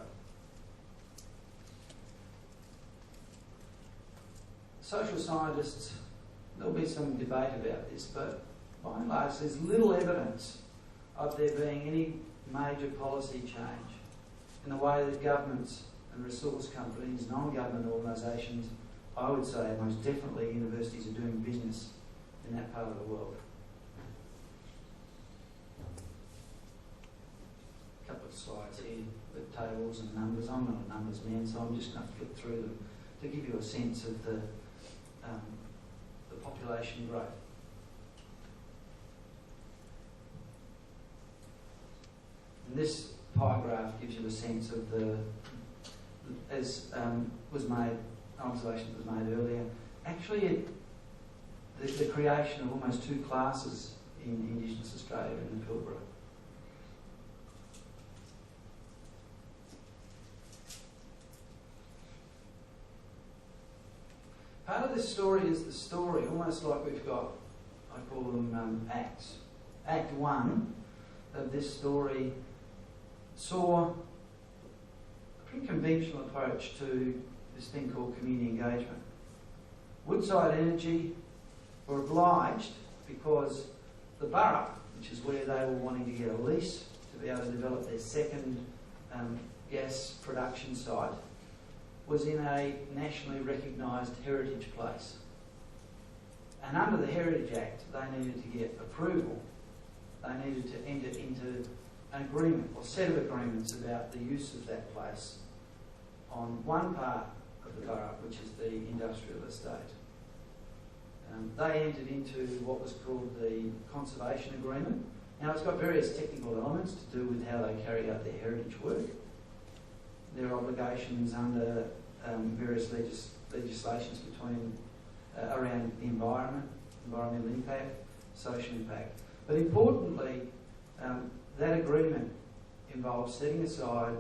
Social scientists, there'll be some debate about this, but by and large there's little evidence of there being any major policy change in the way that governments and resource companies, non-government organisations, I would say most definitely universities, are doing business in that part of the world. A couple of slides here with tables and numbers. I'm not a numbers man, so I'm just going to flick through them to give you a sense of the population growth. And this pie graph gives you a sense of the, as was made, observation that was made earlier, actually the creation of almost two classes in Indigenous Australia in the Pilbara. Part of this story is the story, almost like we've got, I call them acts. Act 1 of this story saw a pretty conventional approach to this thing called community engagement. Woodside Energy were obliged, because the Burrup, which is where they were wanting to get a lease to be able to develop their second gas production site, was in a nationally recognised heritage place. And under the Heritage Act, they needed to get approval. They needed to enter into an agreement, or set of agreements, about the use of that place on one part of the Burrup, which is the industrial estate. They entered into what was called the Conservation Agreement. Now, it's got various technical elements to do with how they carry out their heritage work. Their obligations under various legislations between around the environment, environmental impact, social impact. But importantly, that agreement involves setting aside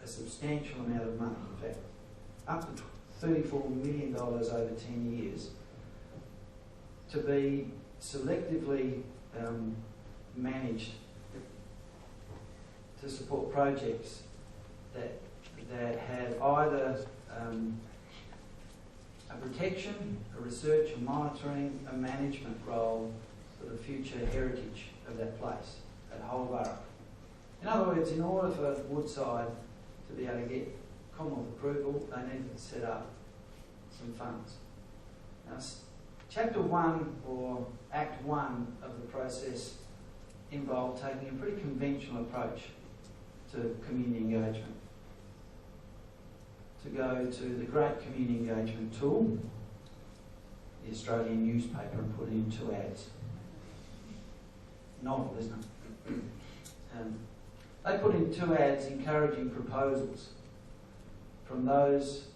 a substantial amount of money, in fact, up to $34 million over 10 years, to be selectively managed to support projects that have either a protection, a research, a monitoring, a management role for the future heritage of that place, that whole Burrup. In other words, in order for Woodside to be able to get Commonwealth approval, they needed to set up some funds. Now, Chapter 1, or Act 1 of the process, involved taking a pretty conventional approach to community engagement. To go to the great community engagement tool, the Australian newspaper, and put in 2 ads. Novel, isn't it? They put in 2 ads encouraging proposals from those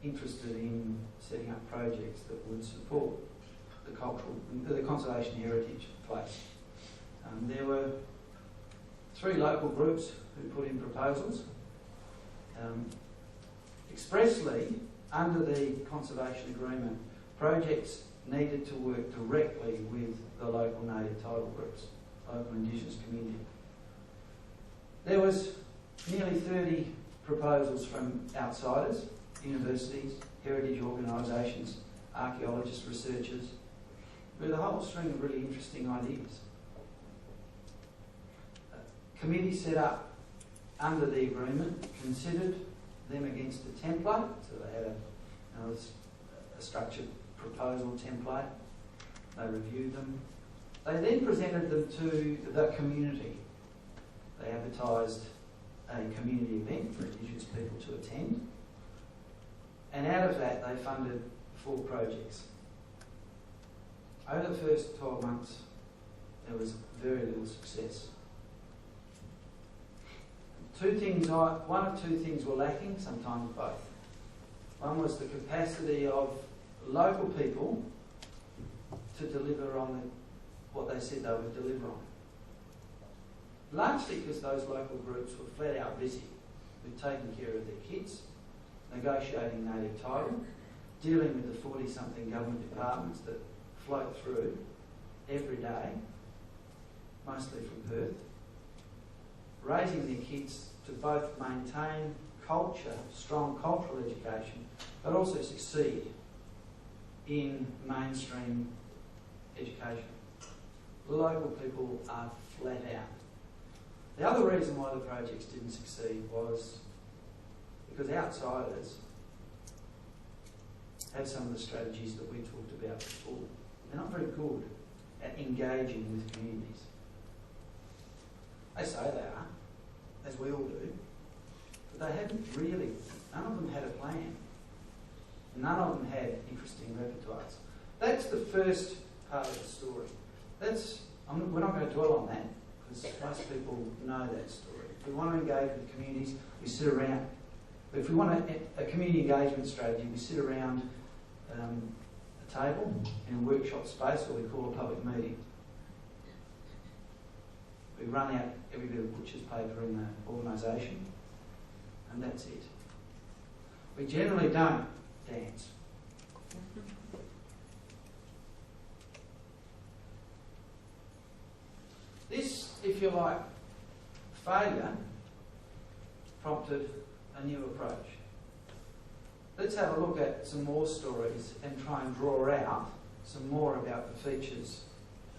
interested in setting up projects that would support the conservation heritage place. There were 3 local groups who put in proposals. Expressly, under the conservation agreement, projects needed to work directly with the local native title groups, local Indigenous community. There was nearly 30 proposals from outsiders, universities, heritage organisations, archaeologists, researchers, with a whole string of really interesting ideas. A committee set up under the agreement considered them against a template, so they had a structured proposal template. They reviewed them. They then presented them to the community. They advertised a community event for Indigenous people to attend. And out of that, they funded 4 projects. Over the first 12 months, there was very little success. One of two things were lacking, sometimes both. One was the capacity of local people to deliver on what they said they would deliver on. Largely because those local groups were flat out busy with taking care of their kids, negotiating native title, dealing with the 40-something government departments that float through every day, mostly from Perth, raising their kids to both maintain culture, strong cultural education, but also succeed in mainstream education. Local people are flat out. The other reason why the projects didn't succeed was because outsiders have some of the strategies that we talked about before. They're not very good at engaging with communities. They say they are, as we all do, but they haven't really. None of them had a plan. None of them had interesting repertoires. That's the first part of the story. We're not going to dwell on that because most people know that story. If we want to engage with communities, we sit around. But if we want a community engagement strategy, we sit around a table in a workshop space, or we call a public meeting. We run out every bit of butcher's paper in the organisation, and that's it. We generally don't dance. This, if you like, failure prompted a new approach. Let's have a look at some more stories and try and draw out some more about the features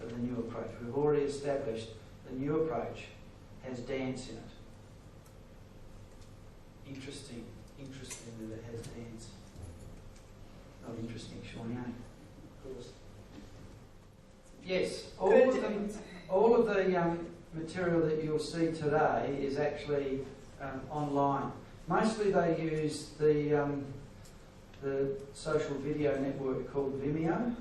of the new approach. We've already established the new approach has dance in it. Interesting that it has dance. Not interesting, Shawnee, eh? Of course. Yes, all of the material that you'll see today is actually online. Mostly they use the social video network called Vimeo.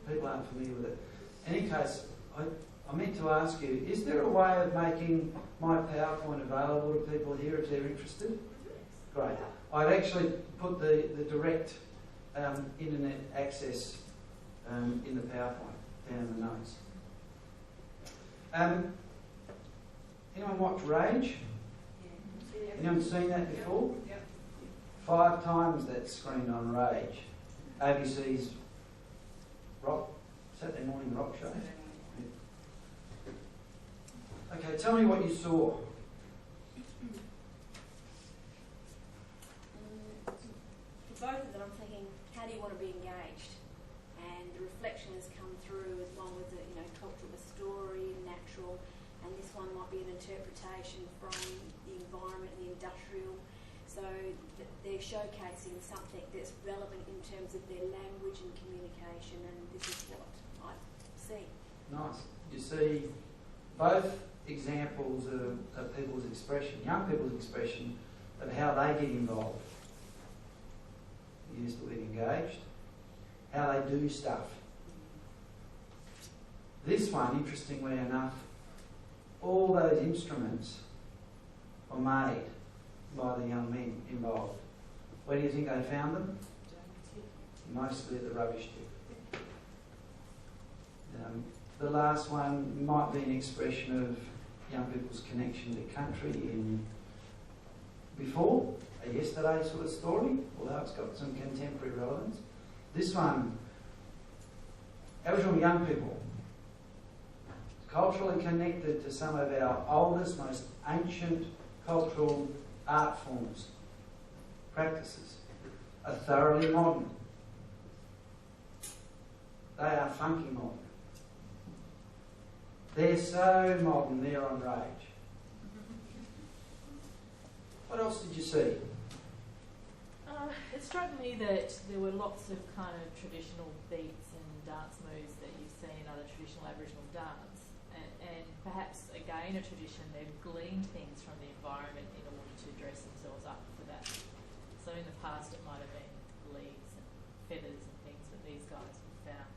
People aren't familiar with it. In any case, I meant to ask you, is there a way of making my PowerPoint available to people here if they're interested? Great. I've actually put the direct internet access in the PowerPoint, down in the notes. Anyone watch Rage? Anyone seen that before? 5 times that's screened on Rage. ABC's Saturday morning rock show. Okay, tell me what you saw. For both of them, I'm thinking, how do you want to be engaged? And the reflection has come through as one with the, cultural, the story, natural, and this one might be an interpretation from the environment, the industrial. So they're showcasing something that's relevant in terms of their language and communication, and this is what I see. Nice. You see both examples of people's expression, young people's expression of how they get involved. Use the word engaged. How they do stuff. This one, interestingly enough, all those instruments were made by the young men involved. Where do you think they found them? Mostly at the rubbish tip. The last one might be an expression of young people's connection to country in before, a yesterday sort of story, although it's got some contemporary relevance. This one, Aboriginal young people, culturally connected to some of our oldest, most ancient cultural art forms, practices, are thoroughly modern. They are funky modern. They're so modern, they're on Rage. What else did you see? It struck me that there were lots of kind of traditional beats and dance moves that you see in other traditional Aboriginal dance, and perhaps again a tradition, they've gleaned things from the environment in order to dress themselves up for that. So in the past it might have been leaves and feathers and things, but these guys have found,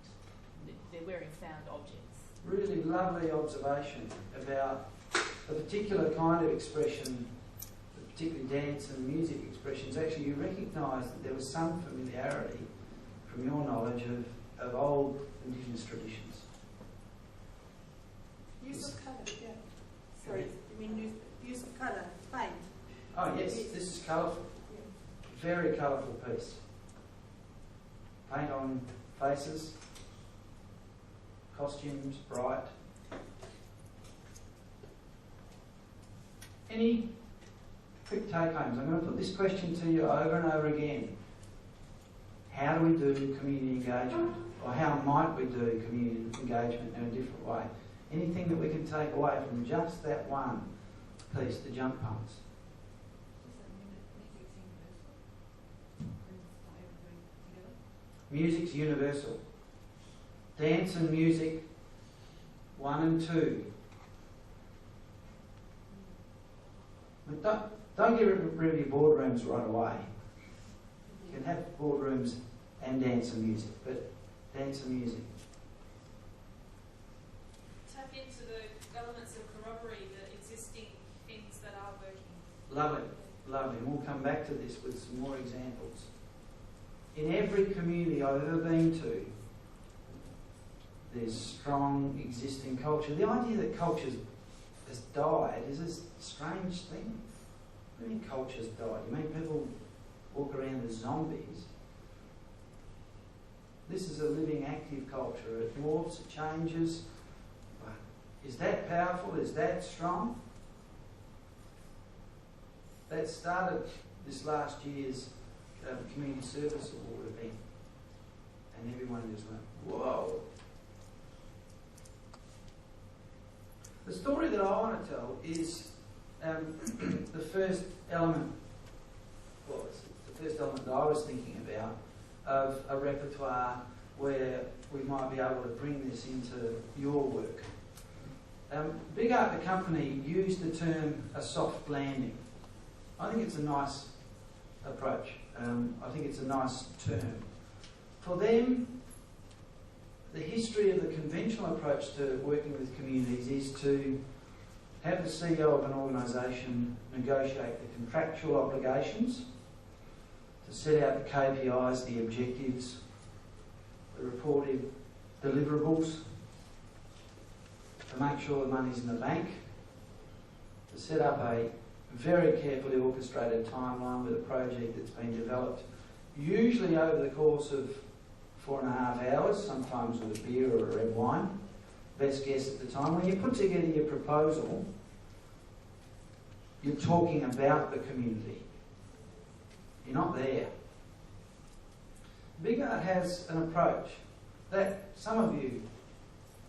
they're wearing found objects. Really lovely observation about a particular kind of expression, particularly dance and music expressions. Actually, you recognise that there was some familiarity from your knowledge of old Indigenous traditions. Use of colour, yeah. Sorry, you mean use of colour, paint? Oh yes, this is colourful. Very colourful piece. Paint on faces, costumes, bright. Any quick take-homes? I'm going to put this question to you over and over again. How do we do community engagement? Or how might we do community engagement in a different way? Anything that we can take away from just that one piece, the jump pumps? Music's universal. Dance and music, 1 and 2. But don't get rid of your boardrooms right away. You can have boardrooms and dance and music, but dance and music. Tap into the elements of corroborate the existing things that are working. Lovely, lovely. And we'll come back to this with some more examples. In every community I've ever been to, there's strong existing culture. The idea that culture has died is a strange thing. What do you mean culture's died? You mean people walk around as zombies? This is a living, active culture. It morphs, it changes. But is that powerful? Is that strong? That started this last year's Community Service Award event. And everyone just went, whoa. The story that I want to tell is the first element, well, it's the first element that I was thinking about of a repertoire where we might be able to bring this into your work. Big Art, the company, used the term a soft landing. I think it's a nice approach. I think it's a nice term. For them, the history of the conventional approach to working with communities is to have the CEO of an organisation negotiate the contractual obligations, to set out the KPIs, the objectives, the reported deliverables, to make sure the money's in the bank, to set up a very carefully orchestrated timeline with a project that's been developed, usually over the course of 4.5 hours, sometimes with a beer or a red wine, best guess at the time. When you put together your proposal, you're talking about the community. You're not there. Big Art has an approach that some of you,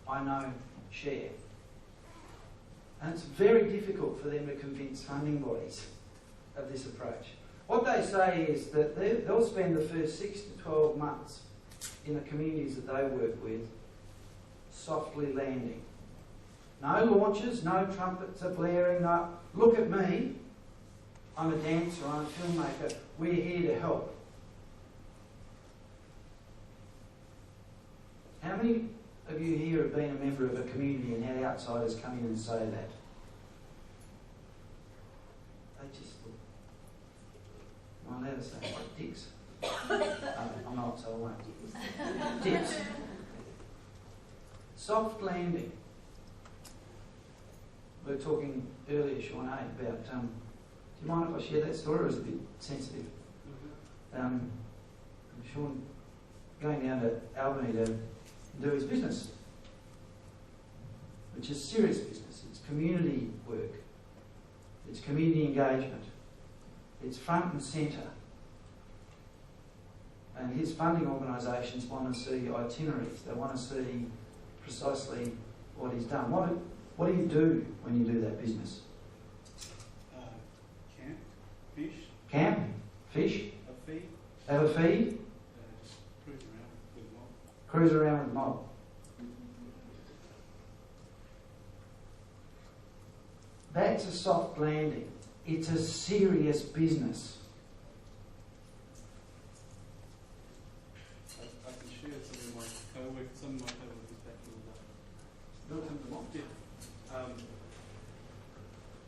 I know, share. And it's very difficult for them to convince funding bodies of this approach. What they say is that they'll spend the first 6 to 12 months in the communities that they work with softly landing. No launches, no trumpets are blaring, no, look at me, I'm a dancer, I'm a filmmaker, we're here to help. How many of you here have been a member of a community and had outsiders come in and say that? They just look, am I allowed to say like dicks? I'm not, so I won't. Dicks. Soft landing. We were talking earlier, Sean, about, do you mind if I share that story, or is it a bit sensitive? Sean going down to Albany to do his business, which is serious business. It's community work. It's community engagement. It's front and centre. And his funding organisations want to see itineraries. They want to see precisely what he's done. What do you do when you do that business? Camp, fish. Camp, fish. A feed. Have a feed. Just cruise around with cruise around with mob. Back to soft landing. It's a serious business. I can share some of my co-workers back in the day. Not come to mob.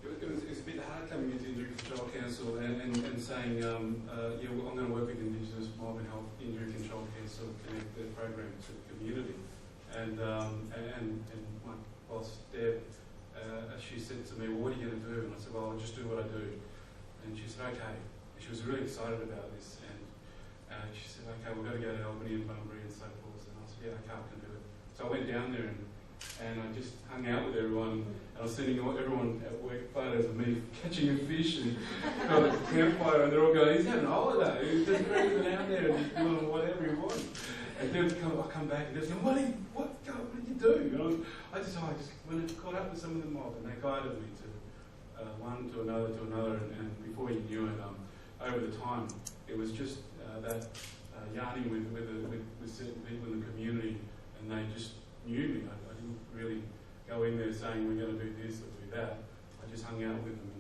It was a bit hard coming into Injury Control Council and saying, yeah, well, I'm going to work with Indigenous Mob and help Injury Control Council connect their program to the community. And my boss, Deb, she said to me, well, what are you going to do? And I said, well, I'll just do what I do. And she said, okay. And she was really excited about this. And she said, okay, we've got to go to Albany and Bunbury and so forth. And I said, yeah, okay, I can do it. So I went down there and I just hung out with everyone. And I was sending everyone at work photos of me catching a fish and on a campfire, and they're all going, he's having a holiday, he's just cruising out there and he's doing whatever he wants. And then I come back and they're saying, what did you do? And I just went and caught up with some of the mob, and they guided me to one to another, and before you knew it, over the time, it was just that yarning with certain people in the community, and they just knew me. I didn't really go in there saying we're going to do this or do that. I just hung out with them,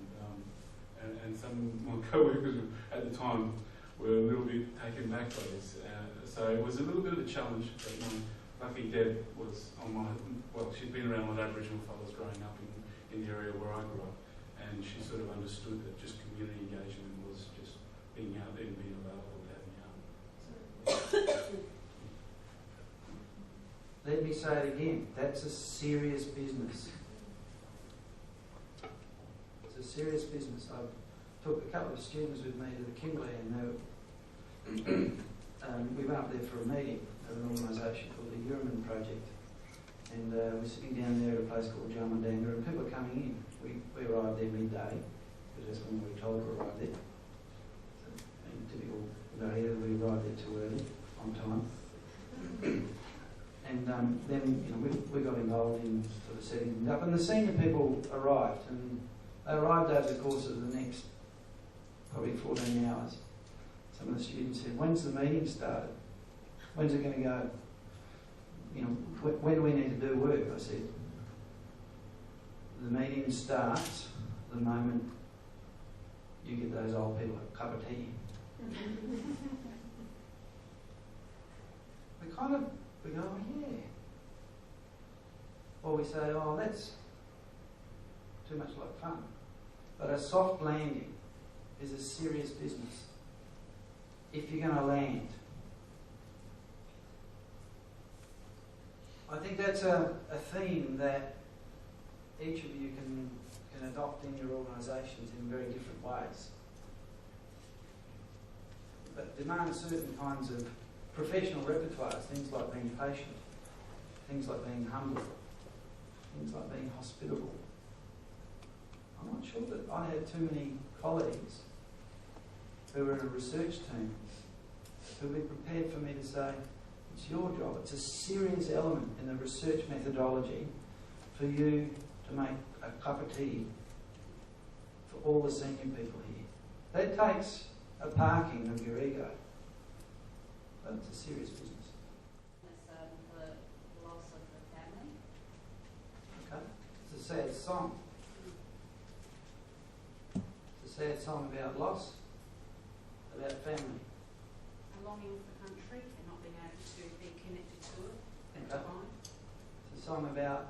and some of my co-workers at the time were a little bit taken back by this. So it was a little bit of a challenge, but luckily Deb was she'd been around with Aboriginal fellows growing up in the area where I grew up, and she sort of understood that just community engagement was just being out there and being available to having out. Let me say it again, that's a serious business. It's a serious business. I took a couple of students with me to the Kimberley, and we went up there for a meeting of an organisation called the Yuriman Project, and we're sitting down there at a place called Jamandanga, and people are coming in. We arrived there midday, because that's when we were told to arrive there. So, typical about here, we arrived there too early, on time. And then we got involved in sort of setting things up, and the senior people arrived, and they arrived over the course of the next probably 14 hours. Some of the students said, when's the meeting started? When's it going to go? When do we need to do work? I said, the meeting starts the moment you get those old people a cup of tea. We go, oh yeah. Or we say, oh, that's too much like fun. But a soft landing is a serious business. If you're going to land. I think that's a theme that each of you can adopt in your organisations in very different ways. But demand certain kinds of professional repertoires, things like being patient, things like being humble, things like being hospitable. I'm not sure that I had too many colleagues who were in a research team who would be prepared for me to say, it's your job, it's a serious element in the research methodology for you to make a cup of tea for all the senior people here. That takes a parking of your ego. But it's a serious business. The loss of the family. Okay. It's a sad song. It's a sad song about loss, about family. A longing for country and not being able to be connected to it at the time. It's a song about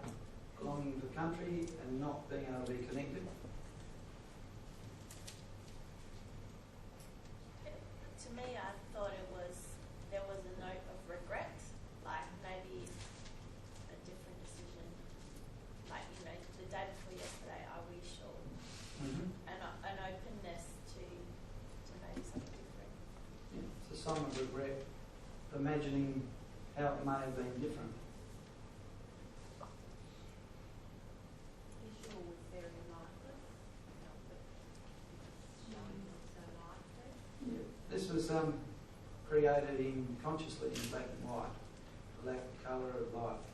longing for country and not being able to be connected. To me, I thought there was a note of regret, like maybe a different decision, like, the day before yesterday I wish, or an openness to maybe something different. Yeah, it's a song of regret, imagining how it may have been different. Visual was very lifeless, showing so lifeless. Yeah. This was created consciously in black and white, the lack of colour of life.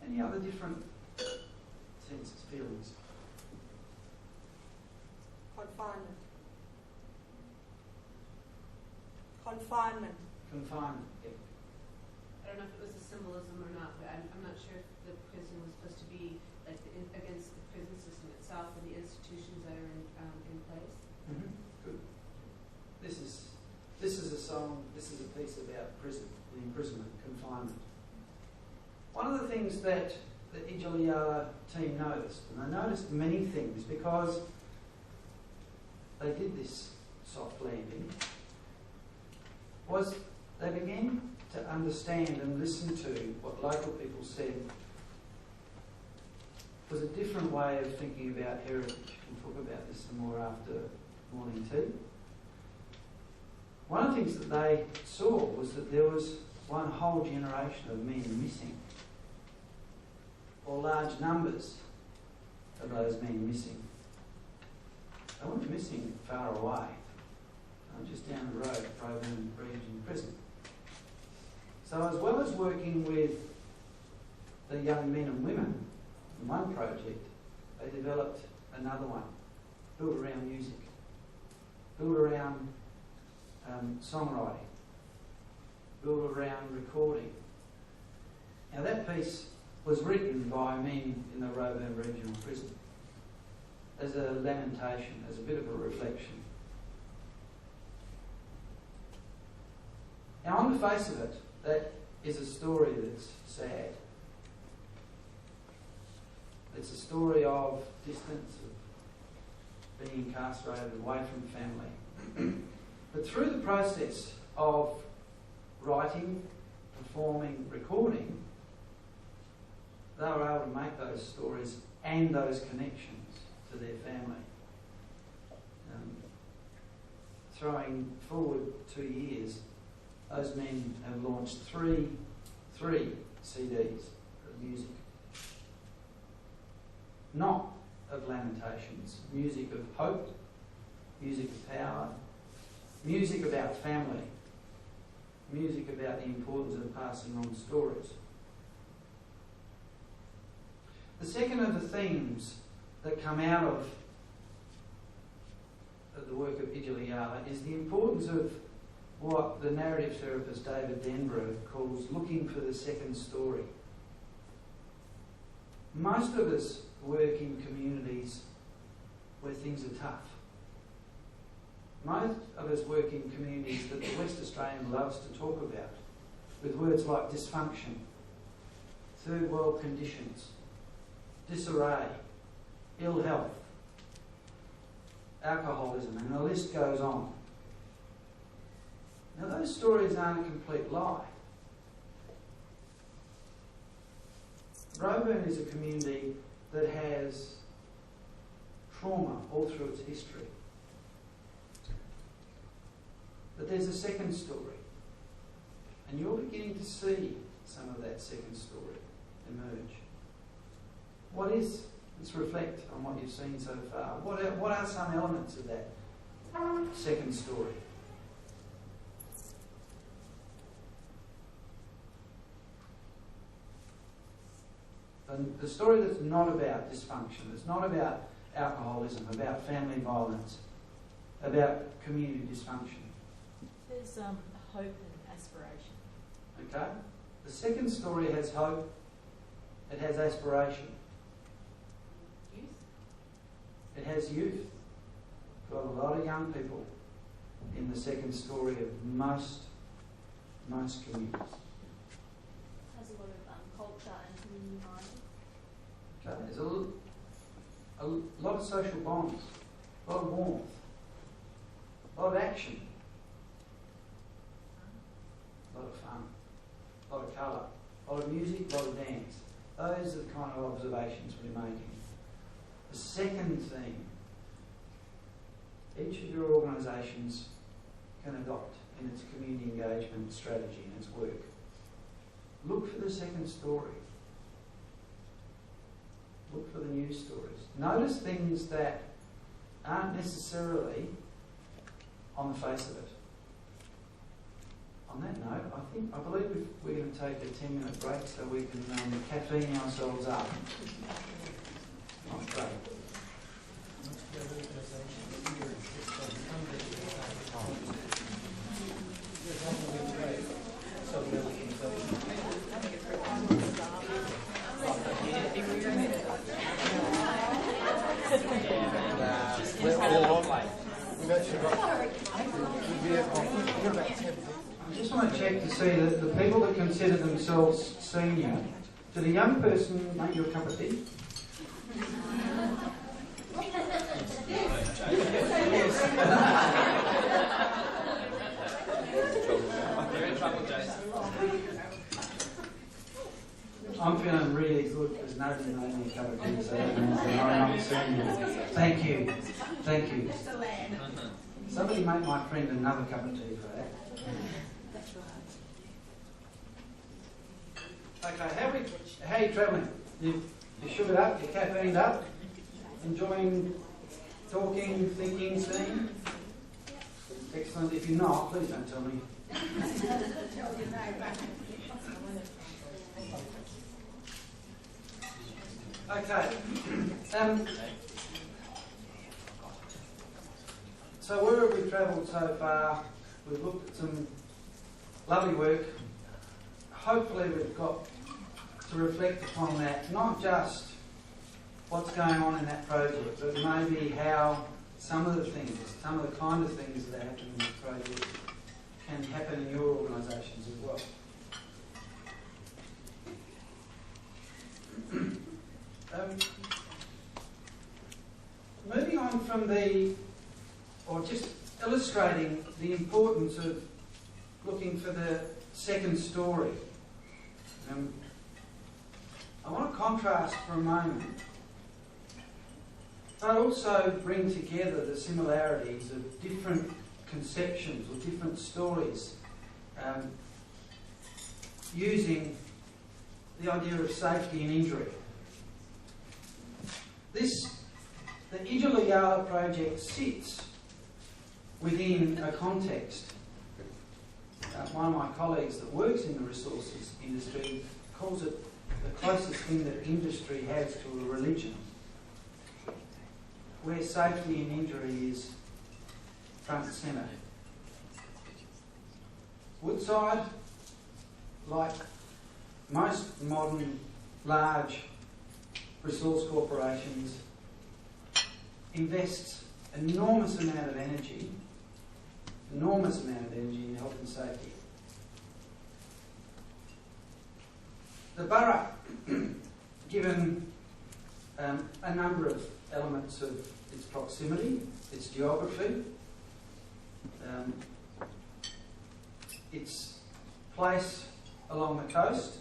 Any other different senses, feelings? Confinement. Confinement. Confinement, yep. I don't know if it was a symbolism or not, but I'm not sure if the prison was supposed to be like against the prison system itself and the institutions that are in place. Mm-hmm. Good. This is a song. This is a piece about prison, the imprisonment, confinement. One of the things that the Ijaliala team noticed, and they noticed many things because they did this soft landing, was they began to understand and listen to what local people said was a different way of thinking about heritage. We'll talk about this some more after morning tea. One of the things that they saw was that there was one whole generation of men missing, or large numbers of those men missing. They weren't missing far away. Just down the road, Roebourne Region Prison. So as well as working with the young men and women in one project, they developed another one, built around music, built around songwriting, built around recording. Now that piece was written by men in the Roebourne Regional Prison as a lamentation, as a bit of a reflection. Now, on the face of it, that is a story that's sad. It's a story of distance, of being incarcerated, away from family. But through the process of writing, performing, recording, they were able to make those stories and those connections to their family. Throwing forward 2 years, those men have launched three CDs of music. Not of lamentations, music of hope, music of power, music about family, music about the importance of passing on stories. The second of the themes that come out of the work of Ijaliala is the importance of what the narrative therapist David Denborough calls looking for the second story. Most of us work in communities where things are tough. Most of us work in communities that the West Australian loves to talk about, with words like dysfunction, third world conditions, disarray, ill health, alcoholism, and the list goes on. Now, those stories aren't a complete lie. Roebourne is a community that has trauma all through its history. But there's a second story, and you're beginning to see some of that second story emerge. What is? Let's reflect on what you've seen so far. What are some elements of that second story? And the story that's not about dysfunction, that's not about alcoholism, about family violence, about community dysfunction. There's hope and aspiration. Okay? The second story has hope, it has aspiration. Youth? It has youth. Got a lot of young people in the second story of most communities. Has a lot of culture and community mind. Okay? There's a lot of social bonds, a lot of warmth, a lot of action, a lot of fun, a lot of colour, a lot of music, a lot of dance. Those are the kind of observations we're making. The second theme, each of your organisations can adopt in its community engagement strategy and its work. Look for the second story. Look for the news stories. Notice things that aren't necessarily on the face of it. On that note, I believe we're going to take a 10-minute break so we can caffeine ourselves up. Nice break. So We're all on. We've actually got about 10 people. I just want to check to see that the people that consider themselves senior, did a young person make you a cup of tea? I'm feeling really good because nobody made me a cup of tea, so that means that I'm not senior. Thank you. Thank you. Somebody make my friend another cup of tea for that. Okay, how are you travelling? You sugared up, you caffeined up, enjoying talking, thinking, seeing? Excellent. If you're not, please don't tell me. Okay. So where have we travelled so far? We've looked at some lovely work. Hopefully we've got to reflect upon that, not just what's going on in that project, but maybe how some of the things, some of the kind of things that happen in this project can happen in your organisations as well. Moving on from or just illustrating the importance of looking for the second story. I want to contrast for a moment, but also bring together the similarities of different conceptions or different stories, using the idea of safety and injury. The Ijala project sits within a context. One of my colleagues that works in the resources industry calls it the closest thing that industry has to a religion, where safety and injury is front and centre. Woodside, like most modern large resource corporations, invests enormous amount of energy in health and safety. The Burrup, given a number of elements of its proximity, its geography, its place along the coast,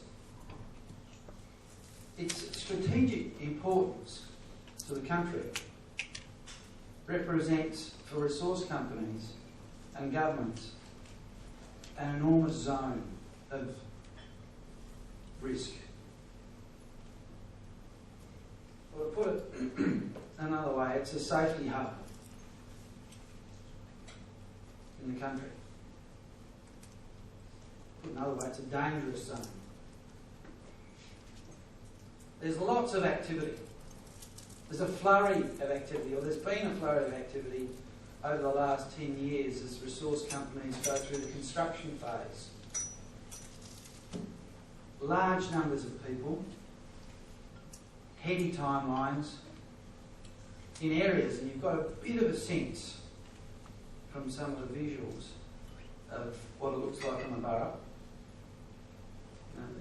its strategic importance to the country, represents for resource companies and governments an enormous zone of risk. Or to put it another way, it's a safety hub in the country. Put another way, it's a dangerous zone. There's lots of activity. There's a flurry of activity, or there's been a flurry of activity over the last 10 years as resource companies go through the construction phase. Large numbers of people, heady timelines in areas, and you've got a bit of a sense from some of the visuals of what it looks like on the Burrup.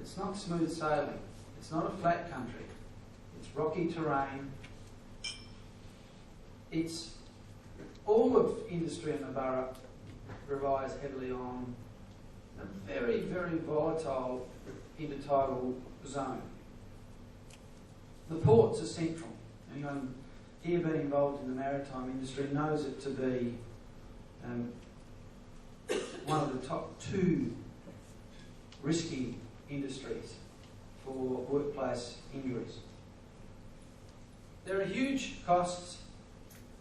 It's not smooth sailing. It's not a flat country. It's rocky terrain. It's all of industry in the Burrup relies heavily on a very, very volatile intertidal zone. The ports are central. Anyone here been involved in the maritime industry knows it to be one of the top 2 risky industries for workplace injuries. There are huge costs,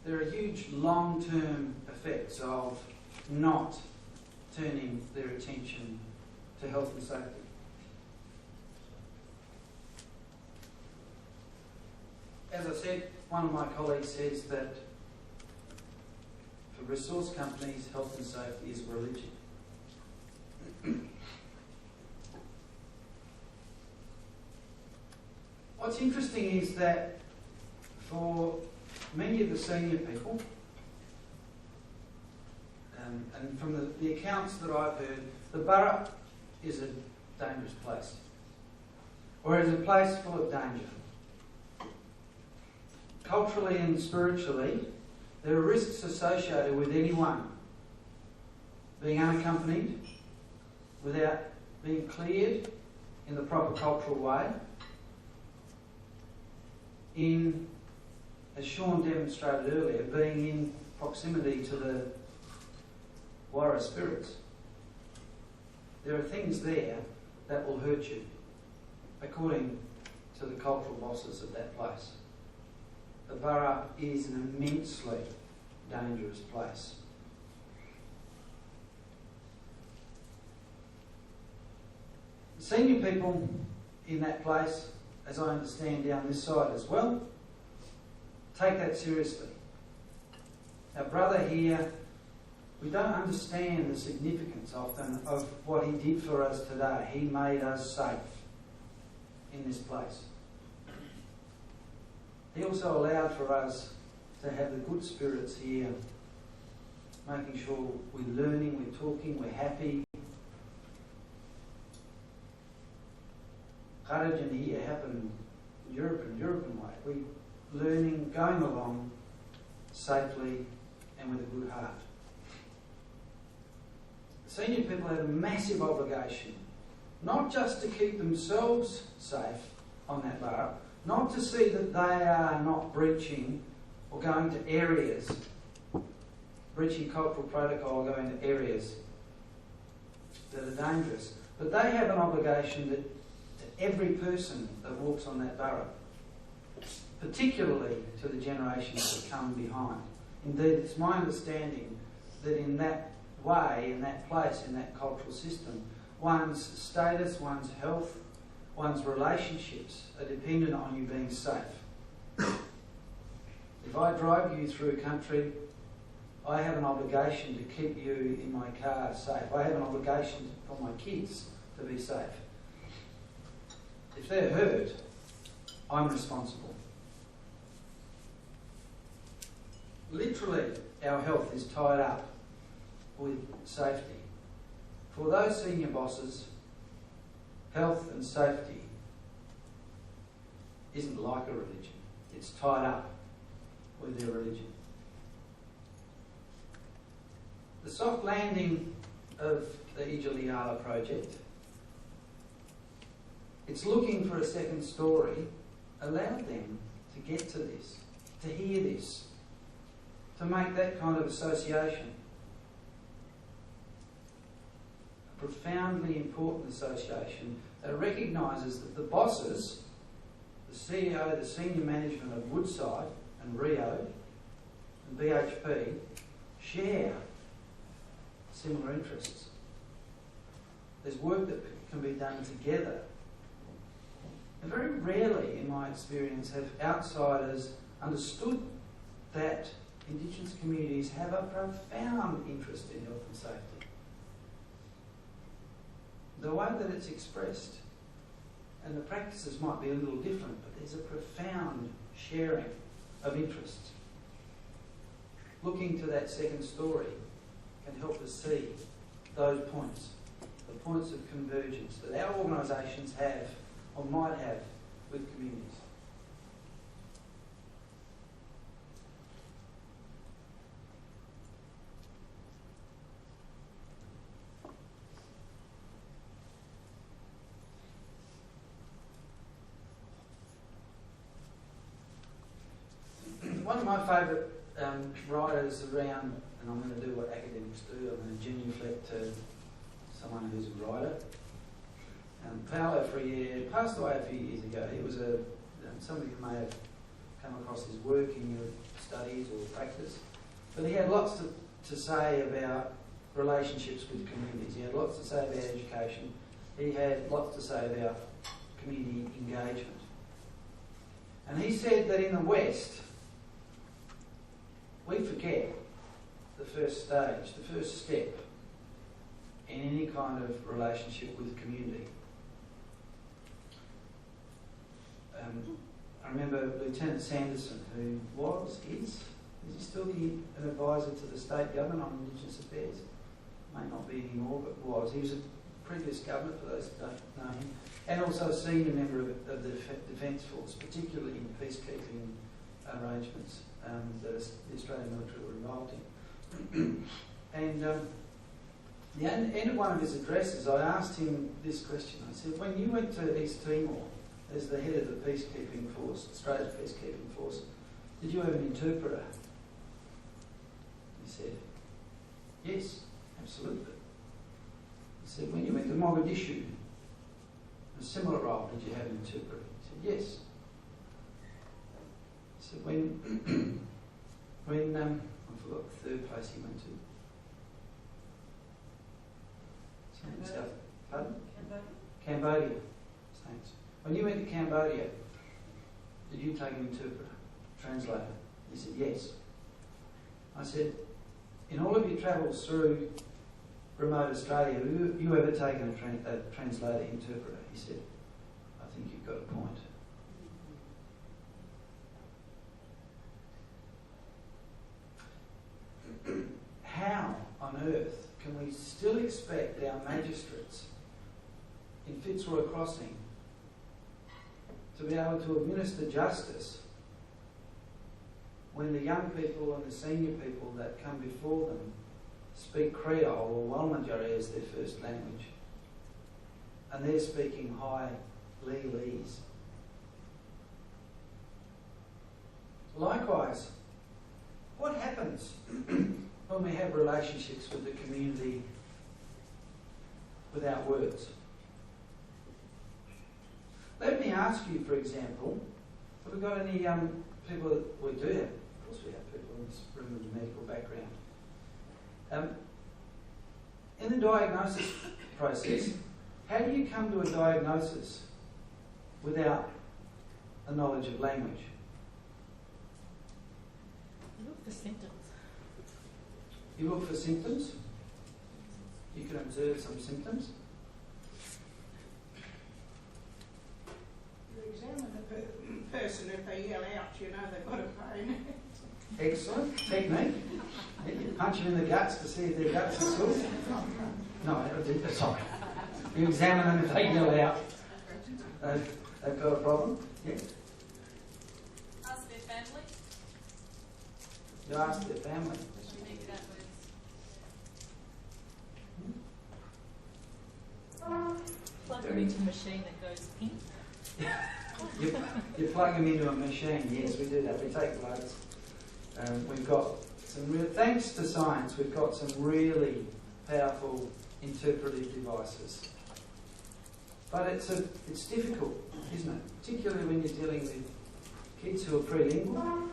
there are huge long-term effects of not turning their attention to health and safety. As I said, one of my colleagues says that for resource companies, health and safety is religion. What's interesting is that for many of the senior people, and from the accounts that I've heard, the Burrup is a dangerous place, or is a place full of danger. Culturally and spiritually, there are risks associated with anyone being unaccompanied, without being cleared in the proper cultural way, in, as Sean demonstrated earlier, being in proximity to the Warra spirits. There are things there that will hurt you, according to the cultural bosses of that place. The Burrup is an immensely dangerous place. Senior people in that place, as I understand down this side as well, take that seriously. Our brother here, we don't understand the significance often of what he did for us today. He made us safe in this place. He also allowed for us to have the good spirits here, making sure we're learning, we're talking, we're happy. Karajan here happened in European way. We're learning, going along safely and with a good heart. Senior people have a massive obligation, not just to keep themselves safe on that Burrup, not to see that they are not breaching or going to areas, breaching cultural protocol, going to areas that are dangerous, but they have an obligation to every person that walks on that Burrup, particularly to the generations that come behind. Indeed, it's my understanding that in that way, in that place, in that cultural system, one's status, one's health, one's relationships are dependent on you being safe. If I drive you through country, I have an obligation to keep you in my car safe. I have an obligation for my kids to be safe. If they're hurt, I'm responsible. Literally, our health is tied up with safety. For those senior bosses, health and safety isn't like a religion. It's tied up with their religion. The soft landing of the Ijaliala project, it's looking for a second story, allowed them to get to this, to hear this, to make that kind of association. A profoundly important association that recognises that the bosses, the CEO, the senior management of Woodside and Rio and BHP share similar interests. There's work that can be done together. And very rarely, in my experience, have outsiders understood that Indigenous communities have a profound interest in health and safety. The way that it's expressed, and the practices might be a little different, but there's a profound sharing of interest. Looking to that second story can help us see those points, the points of convergence that our organisations have or might have with communities. One of my favourite writers around, and I'm going to do what academics do, I'm going to genuflect to someone who's a writer. Paulo Freire passed away a few years ago. He was some of you may have come across his work in your studies or practice, but he had lots to say about relationships with communities. He had lots to say about education. He had lots to say about community engagement. And he said that in the West, we forget the first stage, the first step in any kind of relationship with community. I remember Lieutenant Sanderson, who is he still an advisor to the state government on Indigenous affairs? May not be anymore, but was. He was a previous governor, for those who don't know him, and also a senior member of the Defence Force, particularly in peacekeeping arrangements that the Australian military were involved in. And the end of one of his addresses, I asked him this question. I said, when you went to East Timor as the head of the peacekeeping force, Australia's peacekeeping force, did you have an interpreter? He said, yes, absolutely. He said, when you went to Mogadishu, a similar role, did you have an interpreter? He said, yes. He said, when I forgot the third place he went to. South, pardon? Cambodia. Thanks. When you went to Cambodia, did you take an interpreter, translator? He said, yes. I said, in all of your travels through remote Australia, have you ever taken a translator, interpreter? He said, I think you've got a point. How on earth can we still expect our magistrates in Fitzroy Crossing to be able to administer justice when the young people and the senior people that come before them speak Creole or Walmatjari as their first language, and they're speaking high Lees? Likewise, what happens when we have relationships with the community without words? Let me ask you, for example, have we got any people that we do have? Of course we have people in this room with a medical background. In the diagnosis process, how do you come to a diagnosis without a knowledge of language? You look for symptoms. You look for symptoms. You can observe some symptoms. You examine the person. If they yell out, you know they've got a pain. Excellent technique. You punch them in the guts to see if their guts are sore. No, sorry. You examine them if they yell out. They've got a problem. Yeah. Ask their family. You ask their family. Maybe that was. Plug them into a machine that goes pink. You plug them into a machine. Yes, we do that. We take bloods. We've got some real, thanks to science, we've got some really powerful interpretive devices. But it's difficult, isn't it? Particularly when you're dealing with kids who are prelingual.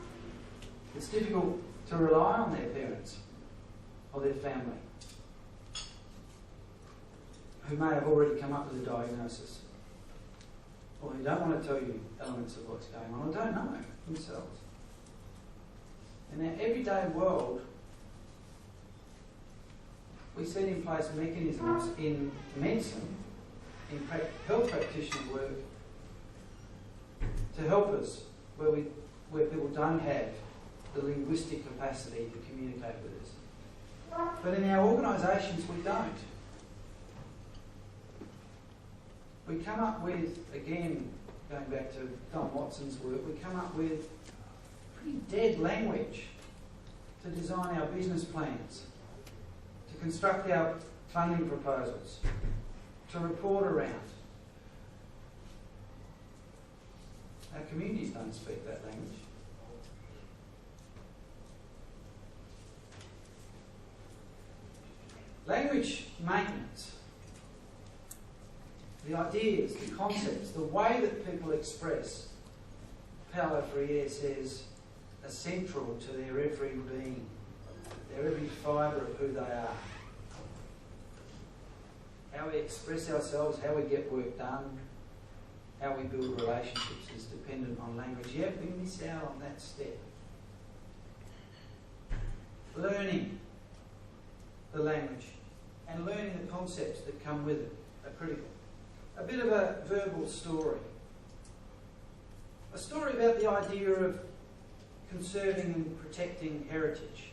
It's difficult to rely on their parents or their family, who may have already come up with a diagnosis, or who don't want to tell you elements of what's going on, or don't know themselves. In our everyday world, we set in place mechanisms in medicine, in health practitioner work, to help us where people don't have the linguistic capacity to communicate with us. But in our organisations, we don't. We come up with, again, going back to Don Watson's work, we come up with pretty dead language to design our business plans, to construct our funding proposals, to report around. Our communities don't speak that language. Language maintenance, the ideas, the concepts, the way that people express, Paulo Freire says, are central to their every being, their every fibre of who they are. How we express ourselves, how we get work done, how we build relationships is dependent on language. Yet we miss out on that step. Learning the language and learning the concepts that come with it are critical. A bit of a verbal story. A story about the idea of conserving and protecting heritage.